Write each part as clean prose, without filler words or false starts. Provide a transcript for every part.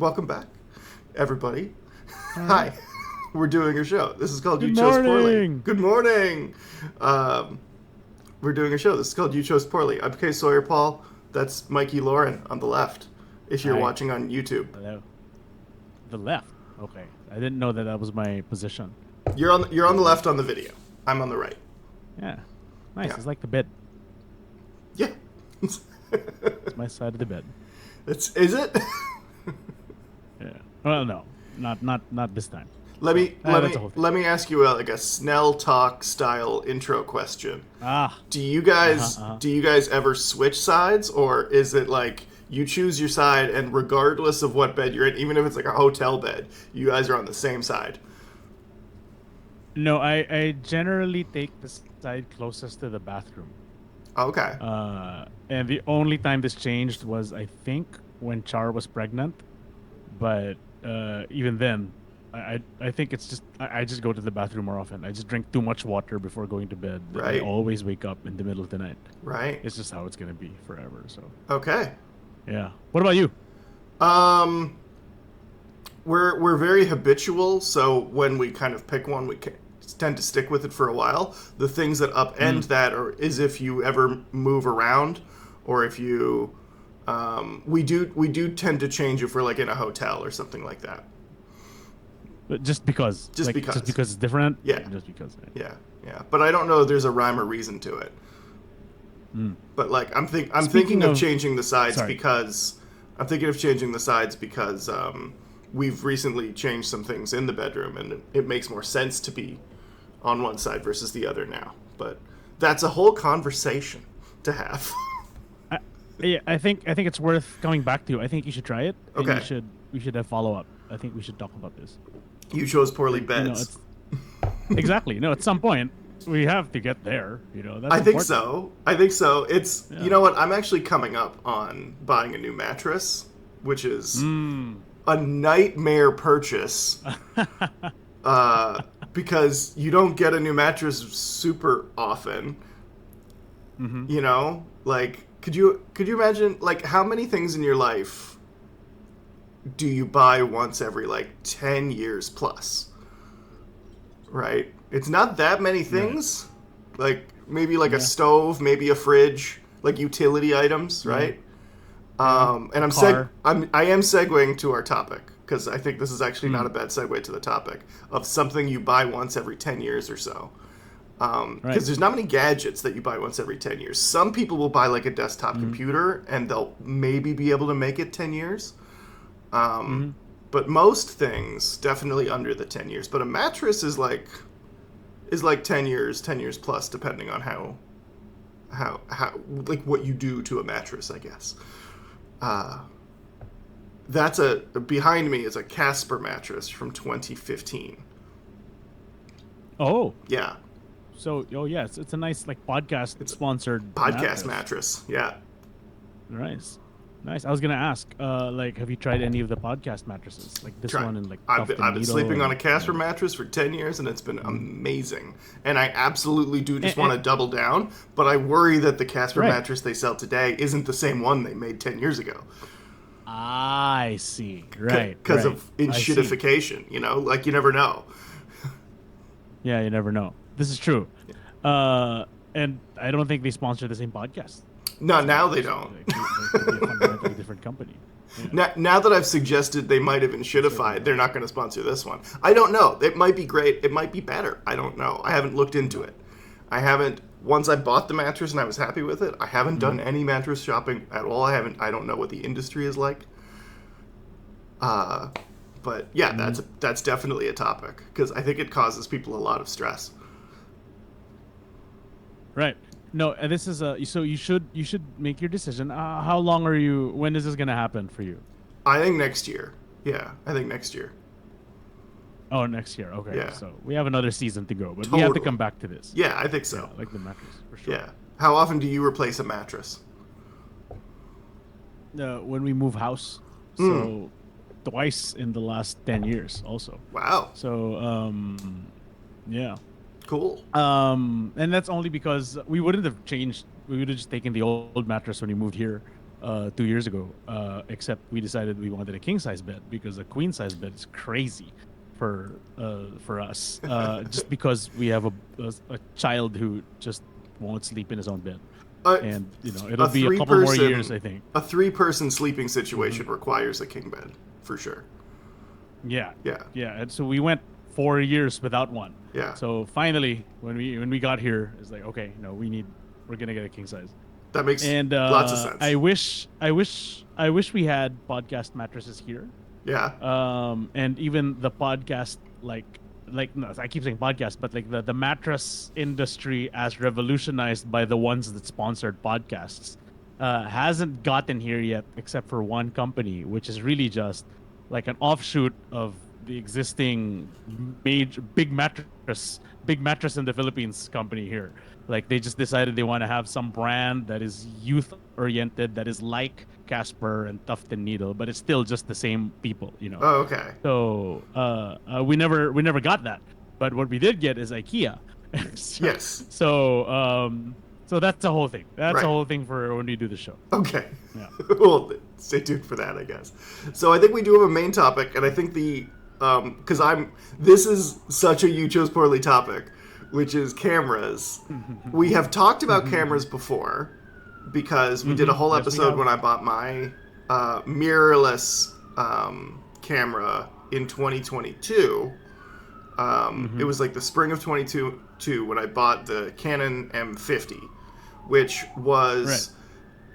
Welcome back, everybody. All Hi. right. We're doing a show. This is called You Good Chose Poorly. morning. Good morning. Um, we're doing a show. This is called You Chose Poorly. I'm K. Sawyer Paul. That's Mikey Lauren on the left, if you're Hi. watching on YouTube. Hello. The left. Okay. I didn't know that was my position. You're on the left on the video. I'm on the right. Yeah. Nice. Yeah. It's like the bed. Yeah. It's my side of the bed. Is it? Yeah. Well, no. Not this time. Let me that's a whole thing. let me ask you like a Snell talk style intro question. Ah. Do you guys Uh-huh. do you guys ever switch sides, or is it like you choose your side and regardless of what bed you're in, even if it's like a hotel bed, you guys are on the same side? No, I generally take the side closest to the bathroom. Okay. And the only time this changed was, I think, when Char was pregnant. But even then, I think it's just I just go to the bathroom more often. I just drink too much water before going to bed. I Right. always wake up in the middle of the night. Right. It's just how it's gonna be forever. So Okay. yeah. What about you? Um we're very habitual, so when we kind of pick one, we tend to stick with it for a while. The things that upend that is if you ever move around, or if you we do tend to change if we're like in a hotel or something like that. But just because. Just because. Just because it's different. Yeah. Just because. Yeah, yeah. But I don't know if there's a rhyme or reason to it. But like I'm thinking Speaking of of- changing the sides Sorry. because we've recently changed some things in the bedroom, and it makes more sense to be on one side versus the other now. But that's a whole conversation to have. Yeah, I think it's worth coming back to. I think you should try it. And Okay. we should have follow up. I think we should talk about this. You chose poorly You know, beds. it's exactly. No, at some point we have to get there. That's I think important. so. I think so. It's Yeah. You know what? I'm actually coming up on buying a new mattress, which is a nightmare purchase. Because you don't get a new mattress super often. You know, like could you imagine like how many things in your life do you buy once every like 10 years plus? Right? It's not that many things. Like maybe like a stove, maybe a fridge, like utility items, right? And I am segueing to our topic because I think this is actually not a bad segue to the topic of something you buy once every 10 years or so. Because there's not many gadgets that you buy once every 10 years. Some people will buy like a desktop computer and they'll maybe be able to make it 10 years. But most things definitely under the 10 years. But a mattress is like 10 years plus, depending on how like what you do to a mattress, I guess. That's behind me is a Casper mattress from 2015. Oh, Yeah, so yes, it's a nice like podcast sponsored podcast mattress. Yeah. Nice. I was gonna ask, like, have you tried any of the podcast mattresses, like this Try. one and like I've Tuft been and Needle sleeping on a and- Casper mattress for 10 years, and it's been amazing. And I absolutely do just want to double down, but I worry that the Casper Right. mattress they sell today isn't the same one they made 10 years ago. I see. Right. Because right. of I see. enshittification, like you never know. Yeah, you never know. This is true. And I don't think they sponsor the same podcast. No, now they don't. Like, they could be a fundamentally different company. Yeah. Now that I've suggested they might have enshittified, they're not going to sponsor this one. I don't know. It might be great. It might be better. I don't know. I haven't looked into it. Once I bought the mattress and I was happy with it, I haven't done any mattress shopping at all. I don't know what the industry is like. But yeah, that's definitely a topic because I think it causes people a lot of stress. Right. No, and this is so you should make your decision. How long are you? When is this gonna happen for you? I think next year. Yeah, I think next year. Oh, next year. Okay. Yeah. So we have another season to go, but we have to Totally. come back to this. Yeah, I think so. Yeah, like the mattress for sure. Yeah. How often do you replace a mattress? When we move house, so twice in the last 10 years, also. Wow. So yeah. Cool. And that's only because we wouldn't have changed. We would have just taken the old mattress when we moved here, 2 years ago. Except we decided we wanted a king size bed because a queen size bed is crazy for us. Just because we have a child who just won't sleep in his own bed, and it'll be a couple more years, I think. A 3-person sleeping situation requires a king bed for sure. Yeah, Yeah. yeah. And so we went 4 years without one. Yeah. So finally, when we got here, it's like, okay, we're gonna get a king size. That makes lots of sense. I wish we had podcast mattresses here. Yeah. And even the podcast, no, I keep saying podcast, but like the mattress industry, as revolutionized by the ones that sponsored podcasts, hasn't gotten here yet, except for one company, which is really just like an offshoot of the existing major big mattress in the Philippines company here. Like they just decided they want to have some brand that is youth oriented, that is like Casper and Tuft and Needle, but it's still just the same people, Oh, okay. So we never got that. But what we did get is IKEA. Yes. So that's a whole thing. That's Right. a whole thing for when we do the show. Okay. Yeah. Well, stay tuned for that, I guess. So I think we do have a main topic, and I think because this is such a You Chose Poorly topic, which is cameras. We have talked about cameras before, because we did a whole episode when I bought my mirrorless camera in 2022. It was like the spring of 2022 when I bought the Canon M50, which was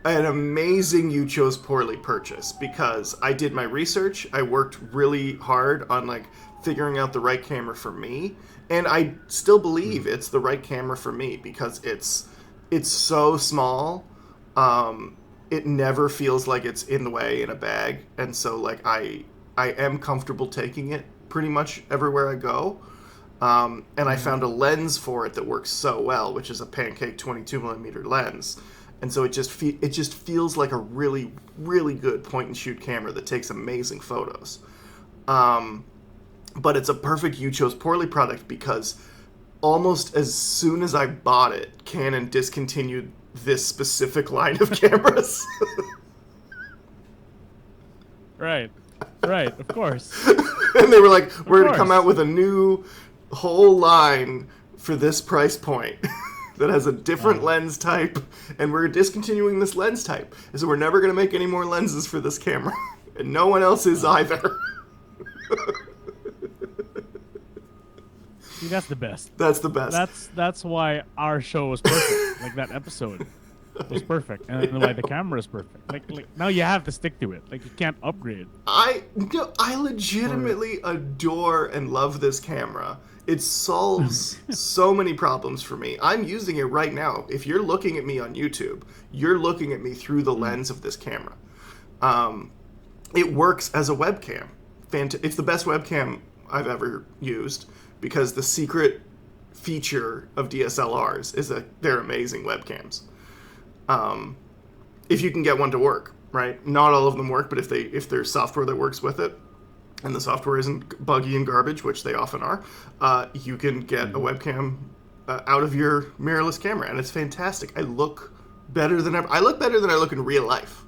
an amazing You Chose Poorly purchase, because I did my research. I worked really hard on like figuring out the right camera for me, and I still believe it's the right camera for me because it's so small. It never feels like it's in the way in a bag, and so like I am comfortable taking it pretty much everywhere I go. And I found a lens for it that works so well, which is a Pancake 22mm lens. And so it just feels like a really, really good point-and-shoot camera that takes amazing photos. But it's a perfect You Chose Poorly product because almost as soon as I bought it, Canon discontinued this specific line of cameras. Right, of course. And they were like, we're going to come out with a new whole line for this price point that has a different lens type, and we're discontinuing this lens type. And so we're never going to make any more lenses for this camera. And no one else is either. See, that's the best. That's the best. That's why our show was perfect. Like that episode was perfect, and why the camera is perfect. Like now you have to stick to it. Like you can't upgrade. I legitimately adore and love this camera. It solves so many problems for me. I'm using it right now. If you're looking at me on YouTube, you're looking at me through the lens of this camera. It works as a webcam. It's the best webcam I've ever used, because the secret feature of DSLRs is that they're amazing webcams. If you can get one to work, right? Not all of them work, but if there's software that works with it, and the software isn't buggy and garbage, which they often are, you can get a webcam out of your mirrorless camera, and it's fantastic. I look better than ever. I look better than I look in real life,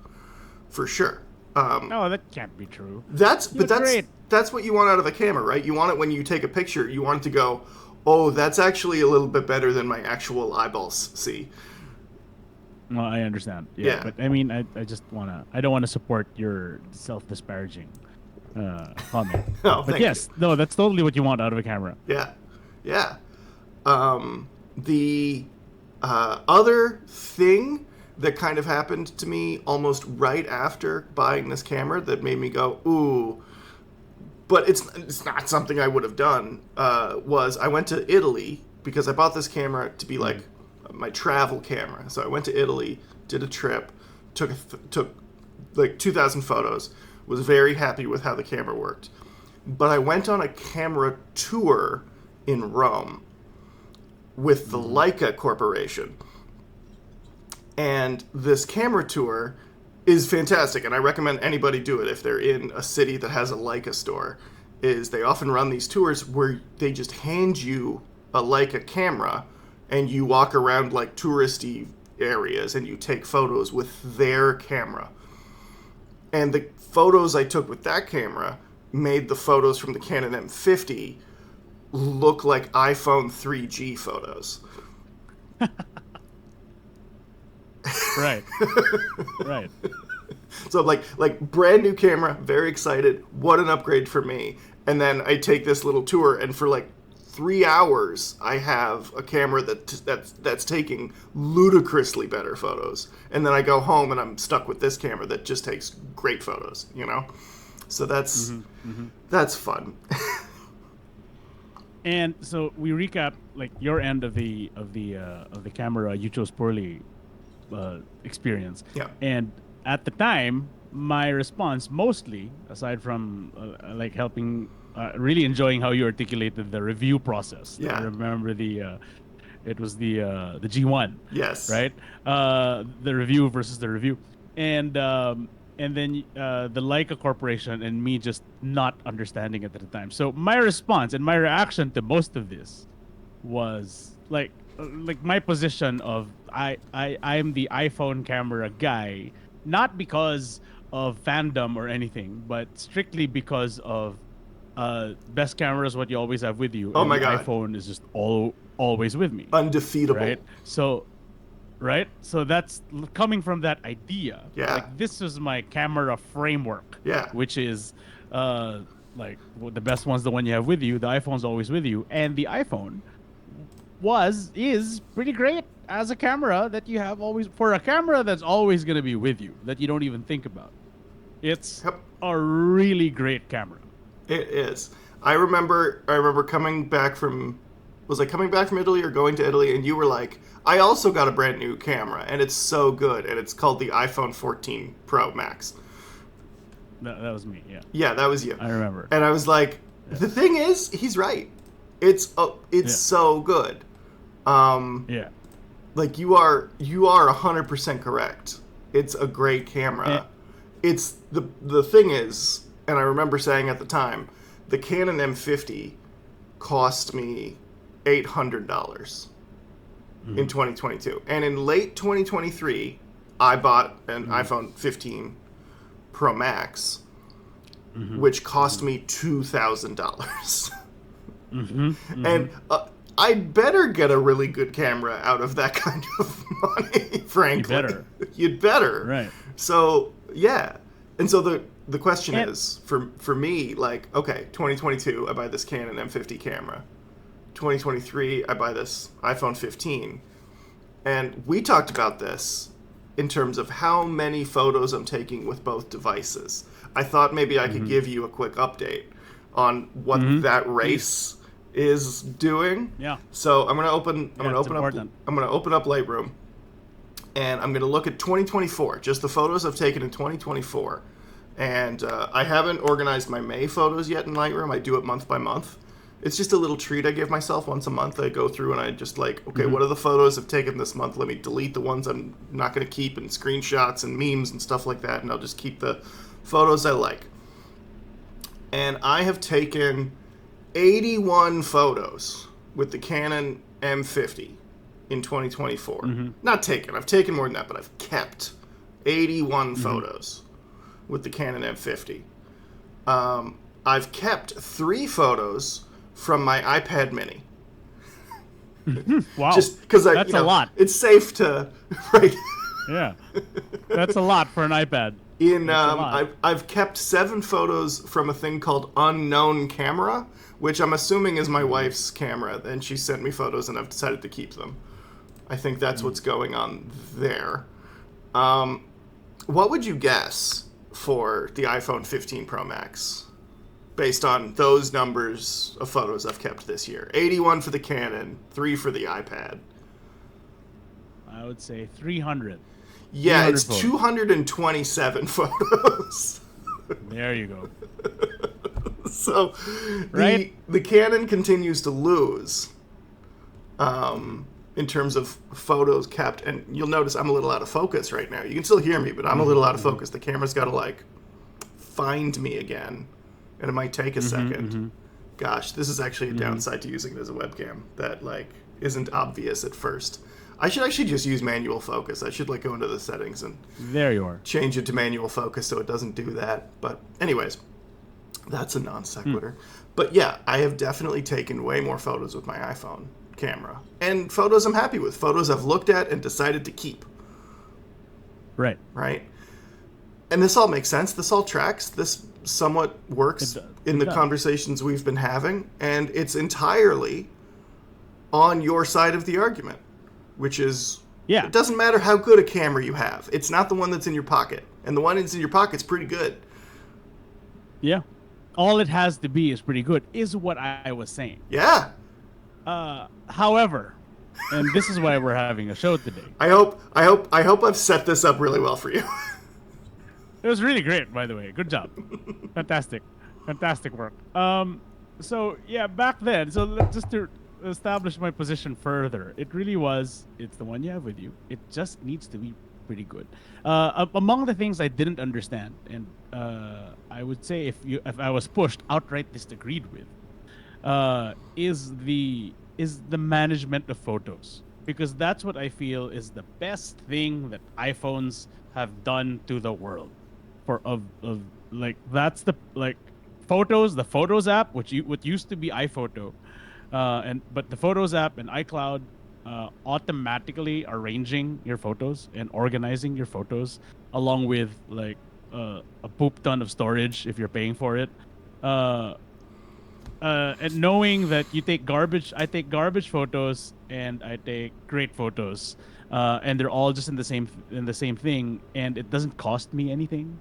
for sure. No, that can't be true. That's what you want out of a camera, right? You want it when you take a picture. You want it to go, oh, that's actually a little bit better than my actual eyeballs see. Well, I understand. Yeah. But I mean, I don't want to support your self-disparaging comment. Oh, but yes, no, that's totally what you want out of a camera. Yeah. The other thing that kind of happened to me almost right after buying this camera that made me go, ooh, but it's not something I would have done, was I went to Italy, because I bought this camera to be like my travel camera. So I went to Italy, did a trip, took like 2,000 photos, was very happy with how the camera worked. But I went on a camera tour in Rome with the Leica Corporation. And this camera tour is fantastic, and I recommend anybody do it if they're in a city that has a Leica store. They often run these tours where they just hand you a Leica camera, and you walk around like touristy areas, and you take photos with their camera. And the photos I took with that camera made the photos from the Canon M50 look like iPhone 3G photos. Right. Right. So like brand new camera, very excited. What an upgrade for me. And then I take this little tour, and for like 3 hours, I have a camera that's taking ludicrously better photos. And then I go home and I'm stuck with this camera that just takes great photos, you know? So that's fun. And so we recap like your end of the camera you chose poorly experience. Yeah. And at the time, my response mostly, aside from like helping, really enjoying how you articulated the review process. Yeah. I remember it was the G1. Yes. Right. The review versus the review, and then the Leica Corporation and me just not understanding it at the time. So my response and my reaction to most of this was like my position of I am the iPhone camera guy, not because of fandom or anything, but strictly because of best camera is what you always have with you. Oh and my the God. iPhone is just always with me. Undefeatable. Right. So that's coming from that idea. Yeah. Like this is my camera framework. Yeah. Which is like the best one's the one you have with you. The iPhone's always with you, and the iPhone is pretty great as a camera that you have always, for a camera that's always going to be with you, that you don't even think about. It's a really great camera. It is. I remember coming back from, was I coming back from Italy or going to Italy, and you were like, I also got a brand new camera, and it's so good, and it's called the iPhone 14 Pro Max. That was me, yeah. Yeah, that was you. I remember. And I was like, the thing is, he's right. It's so good. Yeah. Like you are 100% correct. It's a great camera. It's the thing is, and I remember saying at the time, the Canon M50 cost me $800 in 2022, and in late 2023, I bought an iPhone 15 Pro Max, which cost me $2,000. And I'd better get a really good camera out of that kind of money, frankly. You'd better. Right. So, yeah. And so the question is, for me, like, okay, 2022, I buy this Canon M50 camera. 2023, I buy this iPhone 15. And we talked about this in terms of how many photos I'm taking with both devices. I thought maybe I could give you a quick update on what that race is doing. Yeah. So I'm gonna open up Lightroom, and I'm gonna look at 2024, just the photos I've taken in 2024. And I haven't organized my May photos yet in Lightroom. I do it month by month. It's just a little treat I give myself once a month. I go through and I just like, okay, what are the photos I've taken this month? Let me delete the ones I'm not going to keep, and screenshots and memes and stuff like that, and I'll just keep the photos I like. And I have taken 81 photos with the Canon M50 in 2024. Not taken. I've taken more than that, but I've kept 81 photos with the Canon M50. I've kept 3 photos from my iPad Mini. Wow. Just because that's a lot. It's safe to, right? Yeah. That's a lot for an iPad. I've kept 7 photos from a thing called Unknown Camera, which I'm assuming is my wife's camera, and she sent me photos, and I've decided to keep them. I think that's what's going on there. What would you guess for the iPhone 15 Pro Max, based on those numbers of photos I've kept this year? 81 for the Canon, 3 for the iPad. I would say 300. Yeah, it's photos. 227 photos. There you go. So, Right? the Canon continues to lose in terms of photos kept. And you'll notice I'm a little out of focus right now. You can still hear me, but I'm a little out of focus. The camera's got to, like, find me again. And it might take a second. Gosh, this is actually a downside to using it as a webcam that, like, isn't obvious at first. I should actually just use manual focus. I should like go into the settings and There you are. change it to manual focus so it doesn't do that. But anyways, that's a non sequitur. But yeah, I have definitely taken way more photos with my iPhone camera. And photos I'm happy with. Photos I've looked at and decided to keep. Right. Right? And this all makes sense. This all tracks. This somewhat works in the conversations we've been having. And it's entirely on your side of the argument, which is, it doesn't matter how good a camera you have. It's not the one that's in your pocket. And the one that's in your pocket's pretty good. Yeah. All it has to be is pretty good, is what I was saying. Yeah. However, and this is why we're having a show today. I hope I've set this up really well for you. It was really great, by the way. Good job. Fantastic work. So yeah, back then, just to establish my position further, it really was, it's the one you have with you. It just needs to be pretty good. Among the things I didn't understand, and I would say if I was pushed, outright disagreed with, is the management of photos, because that's what I feel is the best thing that iPhones have done to the world. That's the Photos, the Photos app, what used to be iPhoto, but the Photos app and iCloud automatically arranging your photos and organizing your photos, along with a poop ton of storage if you're paying for it. And knowing that I take garbage photos and I take great photos, and they're all just in the same thing, and it doesn't cost me anything.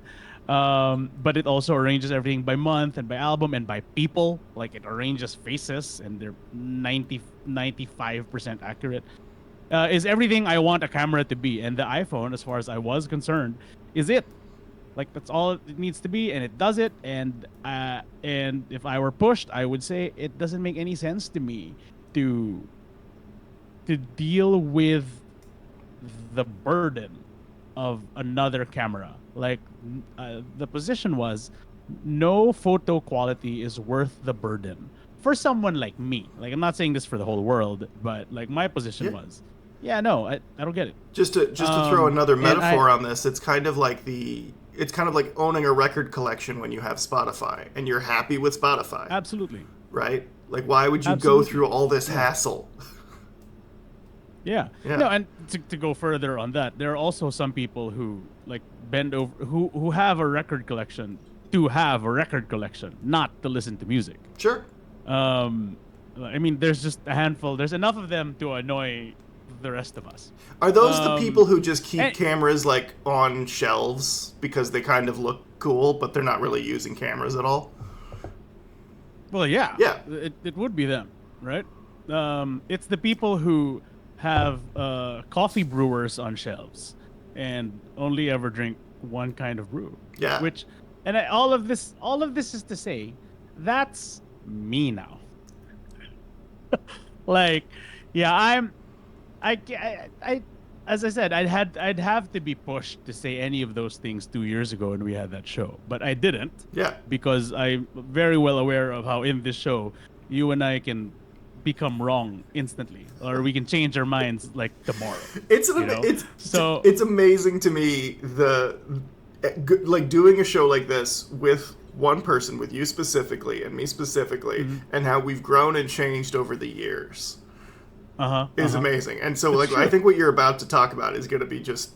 But it also arranges everything by month and by album and by people. Like, it arranges faces, and they're 95% accurate. Is everything I want a camera to be. And the iPhone, as far as I was concerned, is it. Like, that's all it needs to be, and it does it. And if I were pushed, I would say it doesn't make any sense to me to deal with the burden of another camera. Like, the position was, no photo quality is worth the burden for someone like me. Like, I'm not saying this for the whole world, but like, my position was, I don't get it. Just to throw another metaphor on this, it's kind of like owning a record collection when you have Spotify and you're happy with Spotify. Absolutely. Right? Like, why would you go through all this hassle? Yeah. No, and to go further on that, there are also some people who bend over, who have a record collection to have a record collection, not to listen to music. Sure. I mean, there's just a handful. There's enough of them to annoy the rest of us. Are those the people who just keep cameras on shelves because they kind of look cool, but they're not really using cameras at all? Well, yeah. Yeah. It would be them, right? It's the people who have coffee brewers on shelves and only ever drink one kind of brew. Yeah. All of this is to say, that's me now. As I said, I'd have to be pushed to say any of those things 2 years ago when we had that show, but I didn't. Yeah. Because I'm very well aware of how in this show, you and I can become wrong instantly, or we can change our minds tomorrow. It's amazing to me doing a show like this with one person, with you specifically and me specifically, and how we've grown and changed over the years. Is amazing. And so I think what you're about to talk about is going to be it's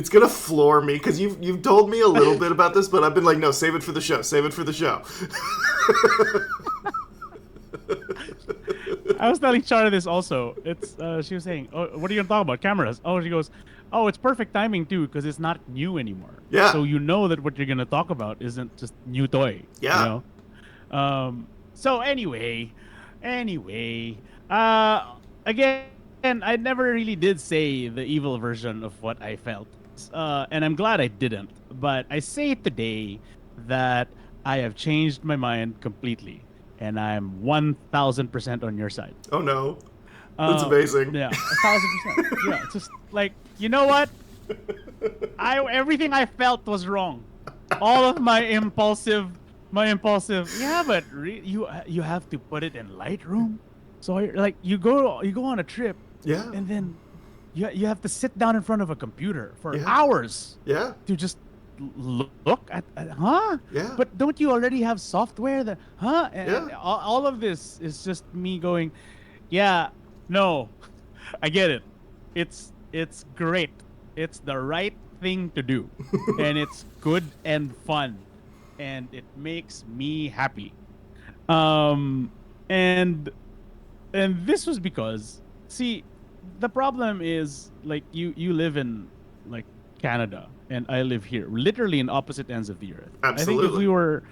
going to floor me, because you've told me a little bit about this, but I've been like, no, save it for the show. I was telling Chara this also. She was saying, "Oh, what are you gonna talk about? Cameras?" Oh, she goes, "Oh, it's perfect timing too, because it's not new anymore. Yeah. So you know that what you're gonna talk about isn't just new toy. Yeah. You know? So anyway, again, I never really did say the evil version of what I felt, and I'm glad I didn't. But I say today that I have changed my mind completely. And I'm 1,000% on your side. Oh no, that's amazing. Yeah, 1,000%. Yeah, it's just you know what? Everything I felt was wrong. All of my impulsive. Yeah, but you have to put it in Lightroom. So you go on a trip. Yeah. And then you have to sit down in front of a computer for Yeah. hours Yeah. to just look at huh? Yeah. But don't you already have software that huh? And Yeah. all of this is just me going, yeah, no, I get it. It's great. It's the right thing to do. And it's good and fun. And it makes me happy. Um and and this was because, see, the problem is like you live in like Canada and I live here, literally in opposite ends of the earth. I think Absolutely.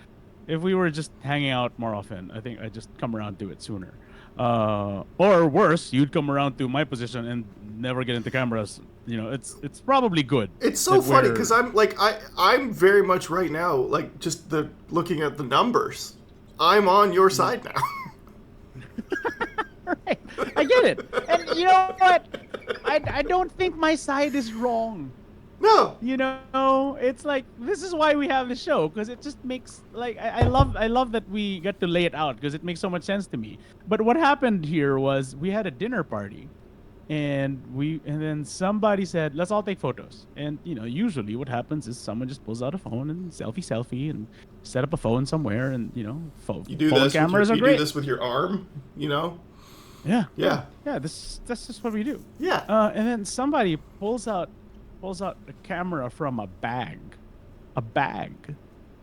if we were just hanging out more often, I think I'd just come around to it sooner. Or worse, you'd come around to my position and never get into cameras. You know, it's probably good. It's so that funny we're because I'm very much right now like just the looking at the numbers. I'm on your side now. right. I get it, and you know what? I don't think my side is wrong. No. You know, it's like this is why we have the show, because it just makes like I love that we get to lay it out because it makes so much sense to me. But what happened here was we had a dinner party, and then somebody said let's all take photos. And you know, usually what happens is someone just pulls out a phone and selfie and set up a phone somewhere, and you know, You do phone this. cameras are You great. do this with your arm. You know. Yeah, Yeah. That's just what we do. Yeah. And then somebody pulls out a camera from a bag.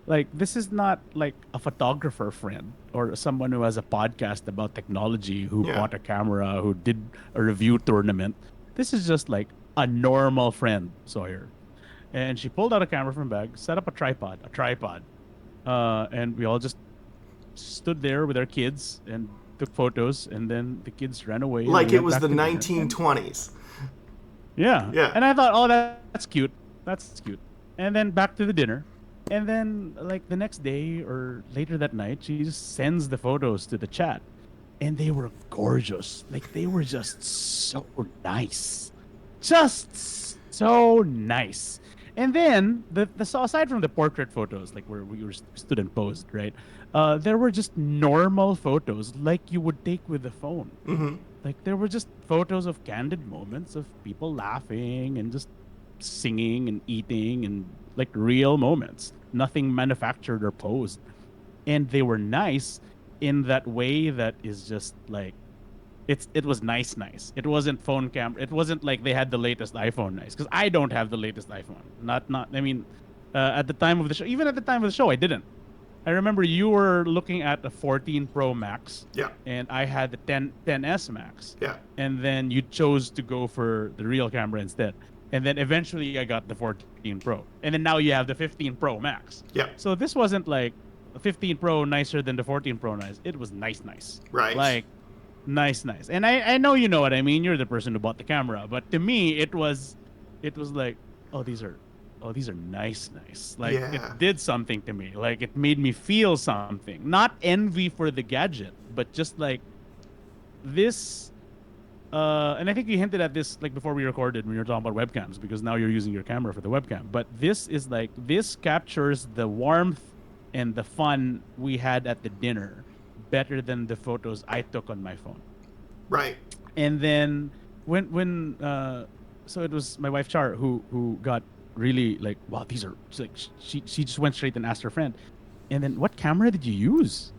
Like, this is not like a photographer friend or someone who has a podcast about technology who Yeah. bought a camera, who did a review tournament. This is just like a normal friend, Sawyer. And she pulled out a camera from a bag, set up a tripod, and we all just stood there with our kids and took photos, and then the kids ran away. And Like we it went was back the to dinner. 1920s. Yeah. Yeah. And I thought, oh, that's cute. That's cute. And then back to the dinner. And then, like, the next day or later that night, she just sends the photos to the chat. And they were gorgeous. Like, they were just so nice. Just so nice. And then, so aside from the portrait photos, like where we were stood and posed, right? There were just normal photos like you would take with the phone. Mm-hmm. Like, there were just photos of candid moments of people laughing and just singing and eating and like real moments, nothing manufactured or posed. And they were nice in that way that is just like, it was nice. It wasn't phone camera. It wasn't like they had the latest iPhone nice, because I don't have the latest iPhone. I mean, at the time of the show, even at the time of the show, I didn't. I remember you were looking at a 14 Pro Max. Yeah. And I had the 10s Max. Yeah. And then you chose to go for the real camera instead. And then eventually I got the 14 Pro. And then now you have the 15 Pro Max. Yeah. So this wasn't like a 15 Pro nicer than the 14 Pro nice. It was nice. Right. Like, nice. And I know you know what I mean. You're the person who bought the camera. But to me, it was like, oh, these are nice. Like, Yeah. it did something to me. Like, it made me feel something. Not envy for the gadget, but just like this. And I think you hinted at this like before we recorded when you were talking about webcams, because now you're using your camera for the webcam. But this is like, this captures the warmth and the fun we had at the dinner better than the photos I took on my phone. Right. And then when so it was my wife Char who got really like, wow, these are like, she just went straight and asked her friend, and then, what camera did you use?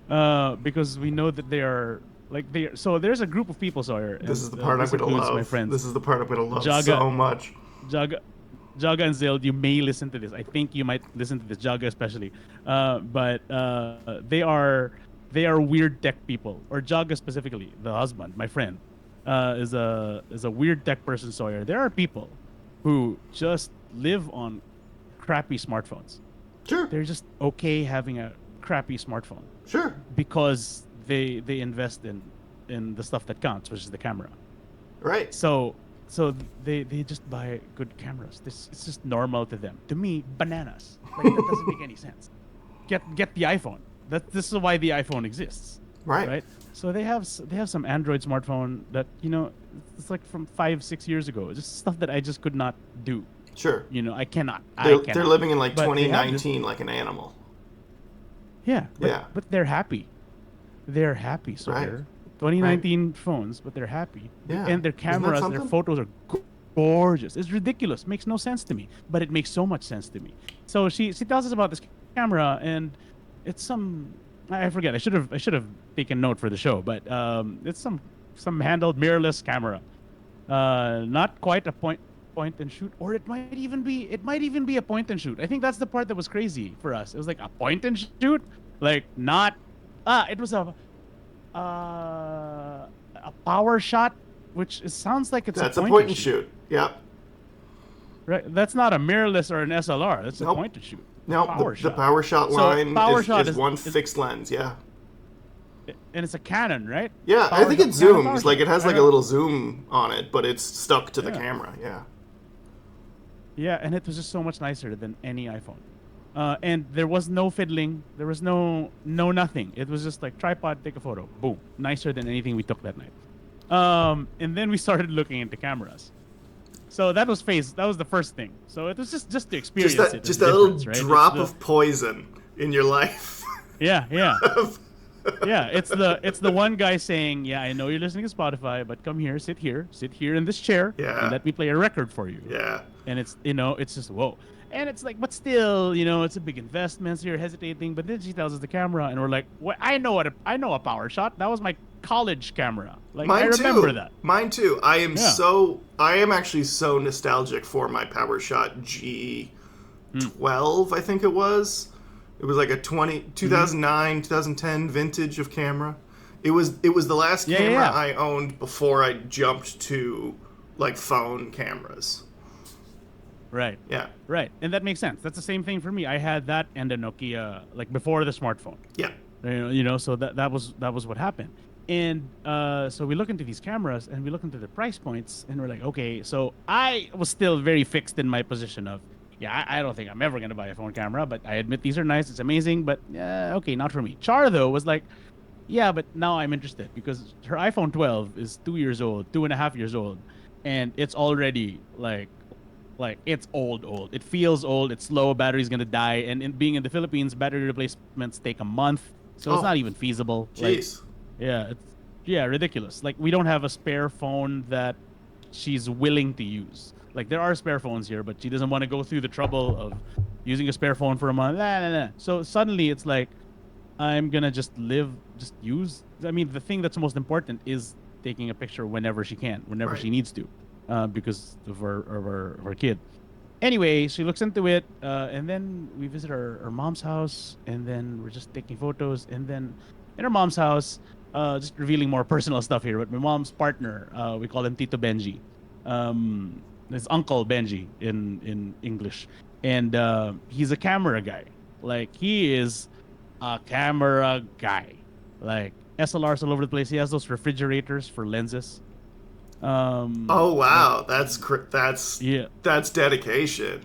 Because we know that they are like, so there's a group of people, Sawyer. This is the part I'm gonna love. My friends. This is the part I'm gonna love Jaga- so much. Jaga and Zild, you may listen to this. I think you might listen to this, Jaga especially. But they are weird tech people, or Jaga specifically, the husband, my friend, is a weird tech person, Sawyer. There are people who just live on crappy smartphones. Sure. They're just okay having a crappy smartphone Sure. because they invest in the stuff that counts, which is the camera. Right. So they just buy good cameras. It's just normal to them. To me, bananas. Like, that doesn't make any sense. Get the iPhone. This is why the iPhone exists. Right. So they have some Android smartphone that, you know, it's like from 5-6 years ago. Just stuff that I just could not do. Sure. You know, I cannot. They're living in like But they have 2019 like an animal. Yeah. Yeah. But they're happy. They're happy, Sawyer. 2019 phones, but they're happy. Yeah. And their Isn't that cameras, their something? photos are gorgeous. It's ridiculous. Makes no sense to me, but it makes so much sense to me. So she tells us about this camera, and it's some I forget. I should have taken note for the show, but it's some handheld mirrorless camera. Not quite a point and shoot, or it might even be a point and shoot. I think that's the part that was crazy for us. It was like a point and shoot, like not it was a power shot, which sounds like it's That's a a point, point and and shoot. shoot. Yep. Right? That's not a mirrorless or an SLR. That's a Nope. point and shoot. No, Power the shot. power shot So line power is, shot is is- one is- fixed lens. Yeah. And it's a Canon, right? Yeah, I Power think shot- it Canon power zooms. Like shot. it has I like a know. little zoom on it, but it's stuck to the Yeah. camera. Yeah. Yeah, and it was just so much nicer than any iPhone. And there was no fiddling. There was no nothing. It was just like tripod, take a photo, boom. Nicer than anything we took that night. And then we started looking into cameras. So that was the first thing. So it was just to experience it. Just the that little difference, right? drop It's of poison in your life. yeah. Yeah, it's the one guy saying, "Yeah, I know you're listening to Spotify, but come here, sit here in this chair, Yeah. and let me play a record for you." Yeah. And it's just whoa, and it's like, but still, it's a big investment. So you're hesitating, but then she tells us the camera, and we're like, "What? I know a power shot. That was my college camera. Like I remember that." Mine too. Yeah. I am actually so nostalgic for my PowerShot G12, I think it was. It was like a 2009, 2010 vintage of camera. It was the last Yeah, camera yeah. I owned before I jumped to like phone cameras. Right. Yeah. Right, and that makes sense. That's the same thing for me. I had that and a Nokia like before the smartphone. Yeah. So that was what happened. And so we look into these cameras and we look into the price points and we're like, okay. So I was still very fixed in my position of, yeah, I don't think I'm ever gonna buy a phone camera, but I admit these are nice. It's amazing, but okay, not for me. Char though was like, yeah, but now I'm interested because her iPhone 12 is 2 years old, 2.5 years old, and it's already like it's old. It feels old. It's slow. Battery's gonna die. And being in the Philippines, battery replacements take a month, so it's Oh. not even feasible. Like, Jeez. yeah, ridiculous. Like we don't have a spare phone that she's willing to use. Like there are spare phones here, but she doesn't want to go through the trouble of using a spare phone for a month. Nah. So suddenly it's like I'm gonna just use. I mean, the thing that's most important is taking a picture whenever she can, whenever Right. she needs to, because of her kid. Anyway, she looks into it, and then we visit her mom's house, and then we're just taking photos, and then in her mom's house, just revealing more personal stuff here. But my mom's partner, we call him Tito Benji, his uncle Benji in English, and he's a camera guy. Like he is a camera guy, like SLRs all over the place. He has those refrigerators for lenses. Oh wow, that's Yeah. that's dedication.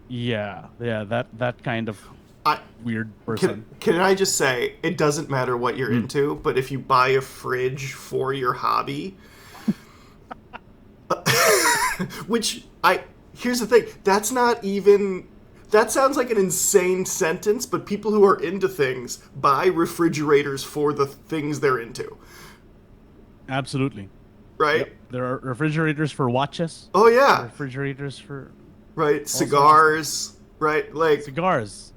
Yeah, that kind of I weird person. can I just say it doesn't matter what you're into, but if you buy a fridge for your hobby, which here's the thing, that's not even. That sounds like an insane sentence, but people who are into things buy refrigerators for the things they're into, Absolutely. right? Yep. There are refrigerators for watches. Oh yeah, Refrigerators for right. Cigars, right? Like cigars.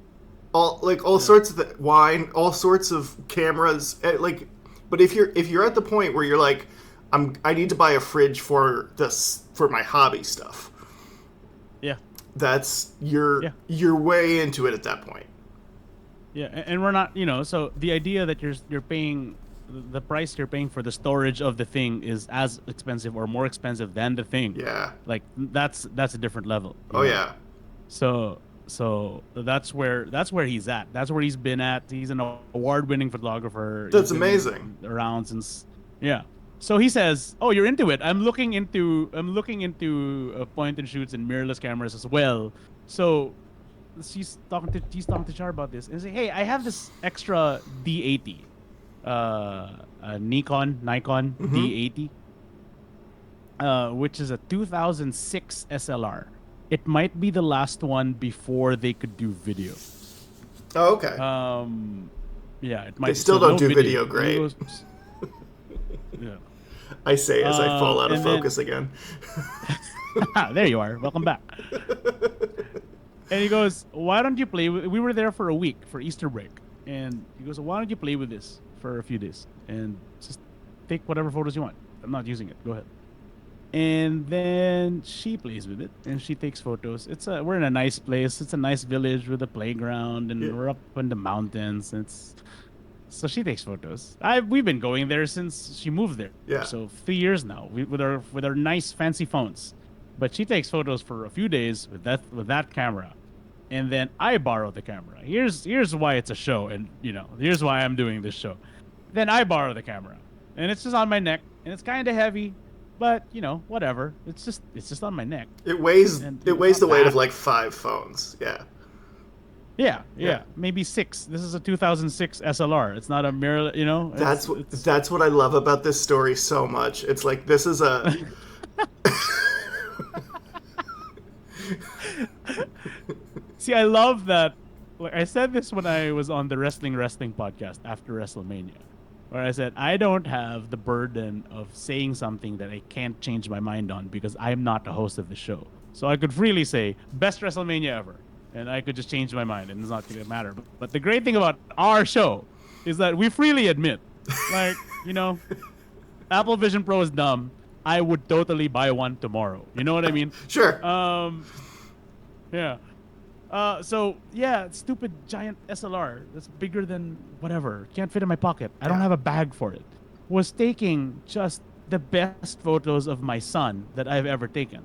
all sorts of wine, all sorts of cameras. Like, but if you're at the point where you're like, I need to buy a fridge for my hobby stuff. Yeah. That's you're way into it at that point. Yeah, and we're not, so the idea that you're paying the price you're paying for the storage of the thing is as expensive or more expensive than the thing. Yeah. Like that's a different level. Oh yeah. So that's where he's at. That's where he's been at. He's an award-winning photographer. That's He's been amazing. around since yeah. So he says, "Oh, you're into it. I'm looking into point and shoots and mirrorless cameras as well." So he's talking to Char about this and say, "Hey, I have this extra D80, a Nikon D80, which is a 2006 SLR. It might be the last one before they could do video. Oh, okay. Yeah, it might. They still don't do video great. Yeah. I say as I fall out of And then focus again. there you are. Welcome back. And he goes, "Why don't you play?" We were there for a week for Easter break, and he goes, "Why don't you play with this for a few days and just take whatever photos you want? I'm not using it. Go ahead." And then she plays with it and she takes photos. We're in a nice place. It's a nice village with a playground, and Yeah. we're up in the mountains. So she takes photos. We've been going there since she moved there. Yeah. So 3 years now, with our nice fancy phones. But she takes photos for a few days with that camera, and then I borrow the camera. Here's why it's a show, and here's why I'm doing this show. Then I borrow the camera, and it's just on my neck, and it's kind of heavy, but whatever. It's just on my neck. It weighs And it weighs the not weight bad. of like 5 phones. Yeah. Yeah, maybe 6. This is a 2006 SLR. It's not a mirror, That's what I love about this story so much. It's like this is a See, I love that. Like I said this when I was on the wrestling podcast after WrestleMania, where I said I don't have the burden of saying something that I can't change my mind on because I'm not the host of the show. So I could freely say best WrestleMania ever, and I could just change my mind, and it's not going to matter. But the great thing about our show is that we freely admit, like Apple Vision Pro is dumb. I would totally buy one tomorrow. You know what I mean? Sure. Yeah. So yeah, stupid giant SLR that's bigger than whatever. Can't fit in my pocket. I don't have a bag for it. Was taking just the best photos of my son that I've ever taken.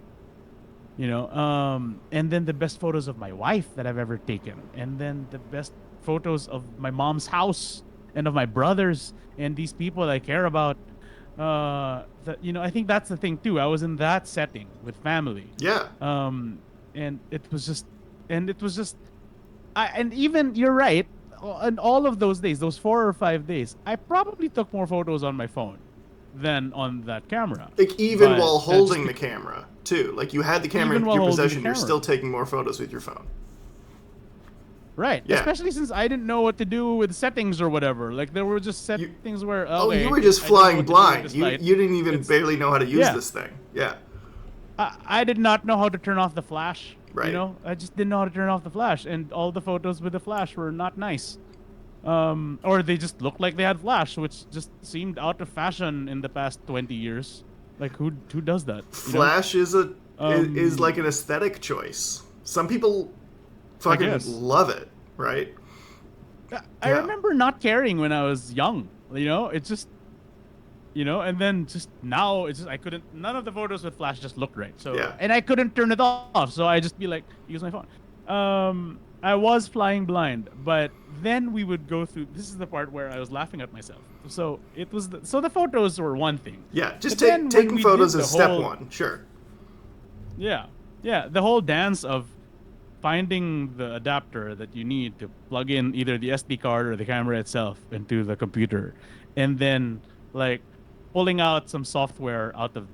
And then the best photos of my wife that I've ever taken, and then the best photos of my mom's house and of my brothers and these people I care about. I think that's the thing too. I was in that setting with family. Yeah. And it was just, and even you're right. And all of those days, those 4 or 5 days, I probably took more photos on my phone than on that camera. Like even But while that's holding the camera too. Like you had the camera Even in while your holding the possession, you're camera. still taking more photos with your phone. Right. Yeah. Especially since I didn't know what to do with settings or whatever. Like there were just settings where You were just flying blind. You You didn't even barely know how to use Yeah. this thing. Yeah. I did not know how to turn off the flash. Right. I just didn't know how to turn off the flash, and all the photos with the flash were not nice. Or they just looked like they had flash, which just seemed out of fashion in the past 20 years. Like who does that? Flash is like an aesthetic choice. Some people fucking guess. love it, right? I Yeah. remember not caring when I was young. It's just, and then just now it's just I couldn't. None of the photos with flash just looked right. So Yeah. and I couldn't turn it off. So I just be like, use my phone. I was flying blind, but then we would go through. This is the part where I was laughing at myself. So it was the photos were one thing. Yeah, just But then when taking we photos did is the step whole- 1. Sure. Yeah, the whole dance of finding the adapter that you need to plug in either the SD card or the camera itself into the computer, and then like pulling out some software out of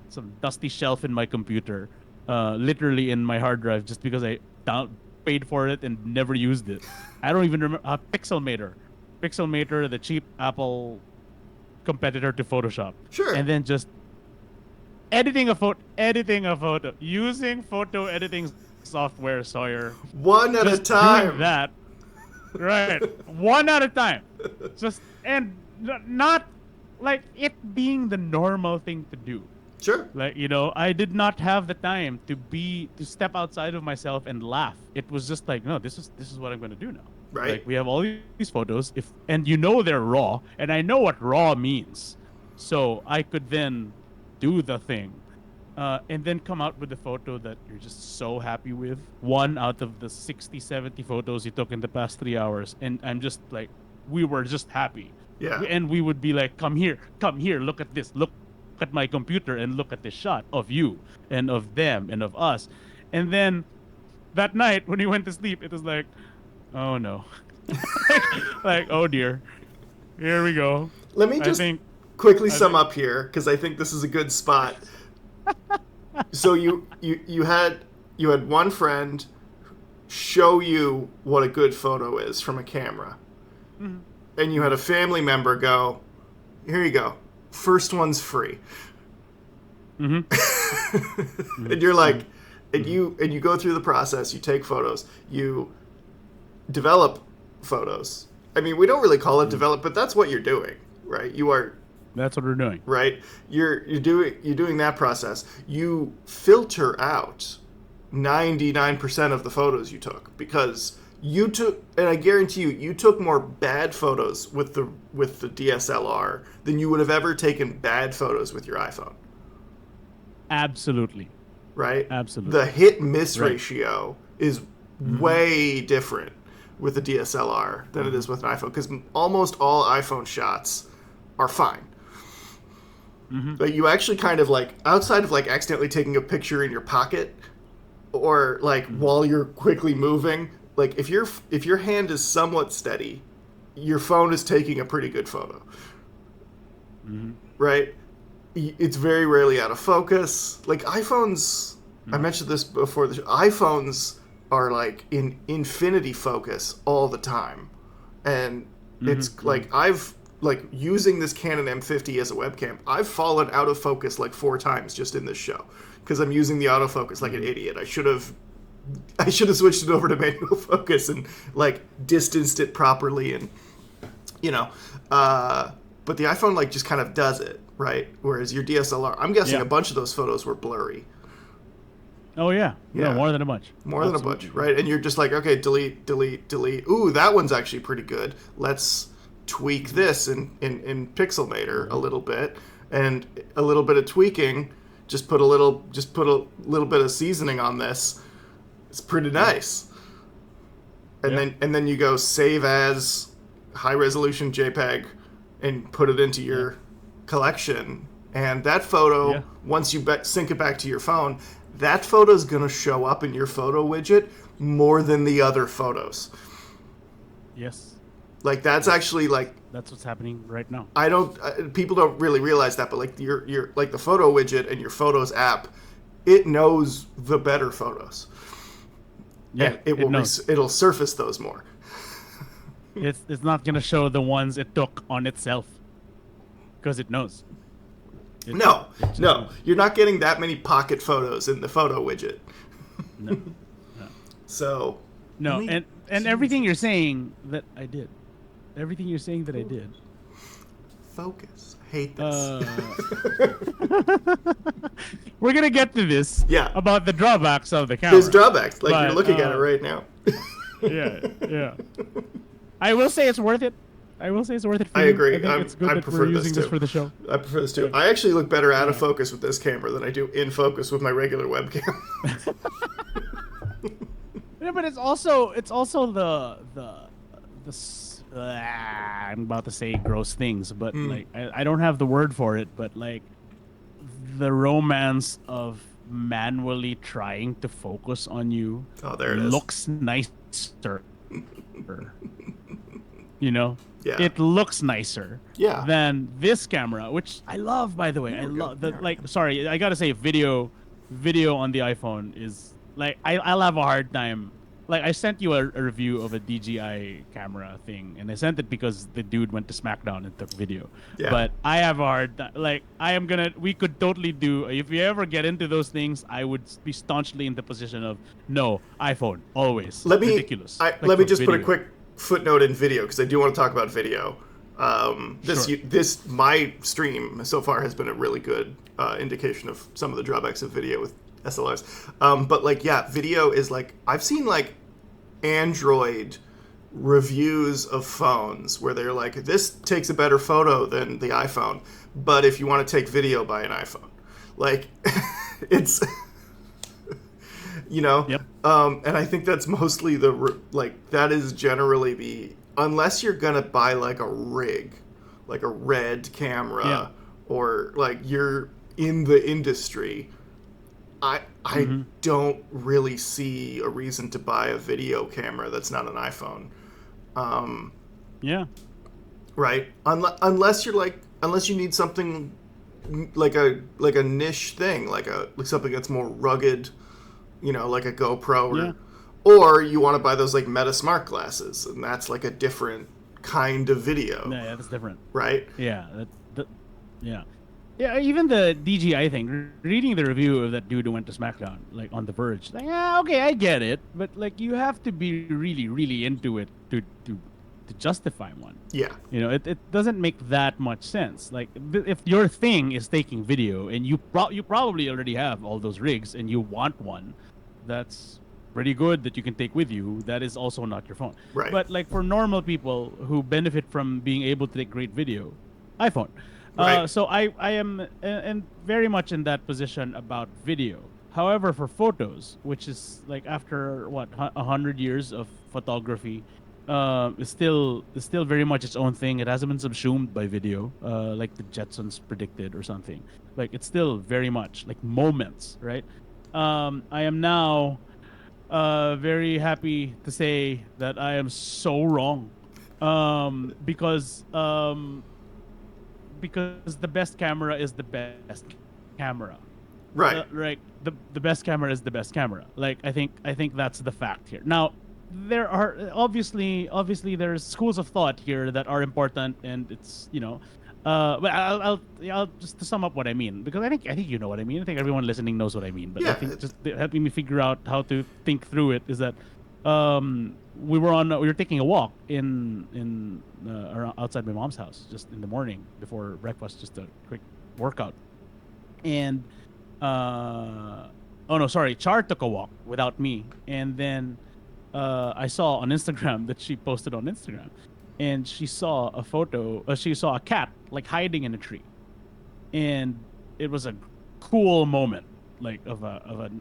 some dusty shelf in my computer, literally in my hard drive, just because I paid for it and never used it. I don't even remember Pixelmator, the cheap Apple competitor to Photoshop. Sure. And then just editing a photo using photo editing software, Sawyer. One at a Just time. doing that, right? One at a time. Just and not like it being the normal thing to do. Sure. Like I did not have the time to step outside of myself and laugh. It was just like, no, this is what I'm going to do now. Right. Like we have all these photos, and they're raw, and I know what raw means, so I could then do the thing, and then come out with the photo that you're just so happy with. One out of the 60, 70 photos you took in the past 3 hours, and I'm just like, we were just happy. Yeah. And we would be like, come here, look at this, look at my computer and look at this shot of you and of them and of us. And then that night when we went to sleep, it was like, oh no. like, oh dear, here we go. Let me just quickly sum up here, because I think this is a good spot. So you had one friend show you what a good photo is from a camera. Mm-hmm. And you had a family member go, here you go. first one's free. Mm-hmm. And you're like, and you go through the process. You take photos. You develop photos. I mean, we don't really call it develop, but that's what you're doing, right? You are. That's what we're doing. Right. You're doing that process. You filter out 99% of the photos you took because you took, and I guarantee you took more bad photos with the DSLR than you would have ever taken bad photos with your iPhone. Absolutely. Right? Absolutely. The hit-miss ratio is way different with the DSLR than it is with an iPhone because almost all iPhone shots are fine. But you actually kind of like, outside of like accidentally taking a picture in your pocket or like while you're quickly moving, like if your hand is somewhat steady, your phone is taking a pretty good photo. Right? It's very rarely out of focus. Like iPhones, I mentioned this before, iPhones are like in infinity focus all the time. And it's like I've like using this Canon M50 as a webcam, I've fallen out of focus like 4 times just in this show because I'm using the autofocus like an idiot. I should have switched it over to manual focus and like distanced it properly and but the iPhone like just kind of does it, right? Whereas your DSLR, I'm guessing a bunch of those photos were blurry. Oh yeah. No, more than a bunch. More than a bunch, right? And you're just like, okay, delete. Ooh, that one's actually pretty good. Let's tweak this in Pixelmator a little bit, and a little bit of tweaking. Just put a little bit of seasoning on this. It's pretty nice. And then you go save as high resolution JPEG and put it into your collection. And that photo, once you sync it back to your phone, that photo is going to show up in your photo widget more than the other photos. Yes. Like that's actually like that's what's happening right now. People don't really realize that, but like your like the photo widget and your Photos app, it knows the better photos. Yeah, and it'll surface those more. It's not gonna show the ones it took on itself because it knows. No, you're not getting that many pocket photos in the photo widget. No. So. No, and everything you're saying that I did. Everything you're saying that I did. Focus. I hate this. We're gonna get to this. Yeah. About the drawbacks of the camera. There's drawbacks. Like you're looking at it right now. Yeah. I will say it's worth it. I agree. I think it's good that we're using this for the show. I prefer this too. I actually look better out of focus with this camera than I do in focus with my regular webcam. Yeah, but it's also I'm about to say gross things, but like I don't have the word for it, but like the romance of manually trying to focus on you. Oh, there it is. Looks nicer. Yeah. It looks nicer. Yeah. Than this camera, which I love, by the way. I love the sorry, I gotta say video on the iPhone is like I'll have a hard time. Like I sent you a review of a DJI camera thing, and I sent it because the dude went to SmackDown and took video. Yeah. But I have a hard time. Like we could totally do, if you ever get into those things, I would be staunchly in the position of no, iPhone always. Ridiculous. Let me just put a quick footnote in video because I do want to talk about video. This my stream so far has been a really good indication of some of the drawbacks of video with SLRs. But like, yeah, video is like, I've seen like Android reviews of phones where they're like, this takes a better photo than the iPhone, but if you want to take video, buy an iPhone. Like, it's, Yep. And I think that's mostly that is generally unless you're gonna buy like a rig, like a Red camera, or like you're in the industry, I don't really see a reason to buy a video camera that's not an iPhone. Right? Unless you need something like a niche thing, like something that's more rugged, like a GoPro or you want to buy those like Meta Smart glasses, and that's like a different kind of video. Yeah, that's different. Right? Yeah. Yeah. Yeah, even the DGI thing, reading the review of that dude who went to SmackDown, like on The Verge, like, yeah, okay, I get it, but like you have to be really, really into it to justify one. Yeah. It doesn't make that much sense. Like if your thing is taking video and you probably already have all those rigs and you want one, that's pretty good that you can take with you. That is also not your phone. Right. But like for normal people who benefit from being able to take great video, iPhone. Right. So I am and very much in that position about video. However, for photos, which is like after what 100 years of photography, is still very much its own thing. It hasn't been subsumed by video, like the Jetsons predicted or something. Like it's still very much like moments, right? I am now very happy to say that I am so wrong, because the best camera is the best camera. Right. Right. The best camera is the best camera. Like I think that's the fact here. Now, there are obviously there's schools of thought here that are important, and it's but I'll just to sum up what I mean, because I think you know what I mean. I think everyone listening knows what I mean. But I Yeah. think just helping me figure out how to think through it is that we were taking a walk around outside my mom's house just in the morning before breakfast, just a quick workout. And oh no, sorry, Char took a walk without me, and then I saw on Instagram that she posted on Instagram, and she saw a photo. She saw a cat like hiding in a tree, and it was a cool moment, like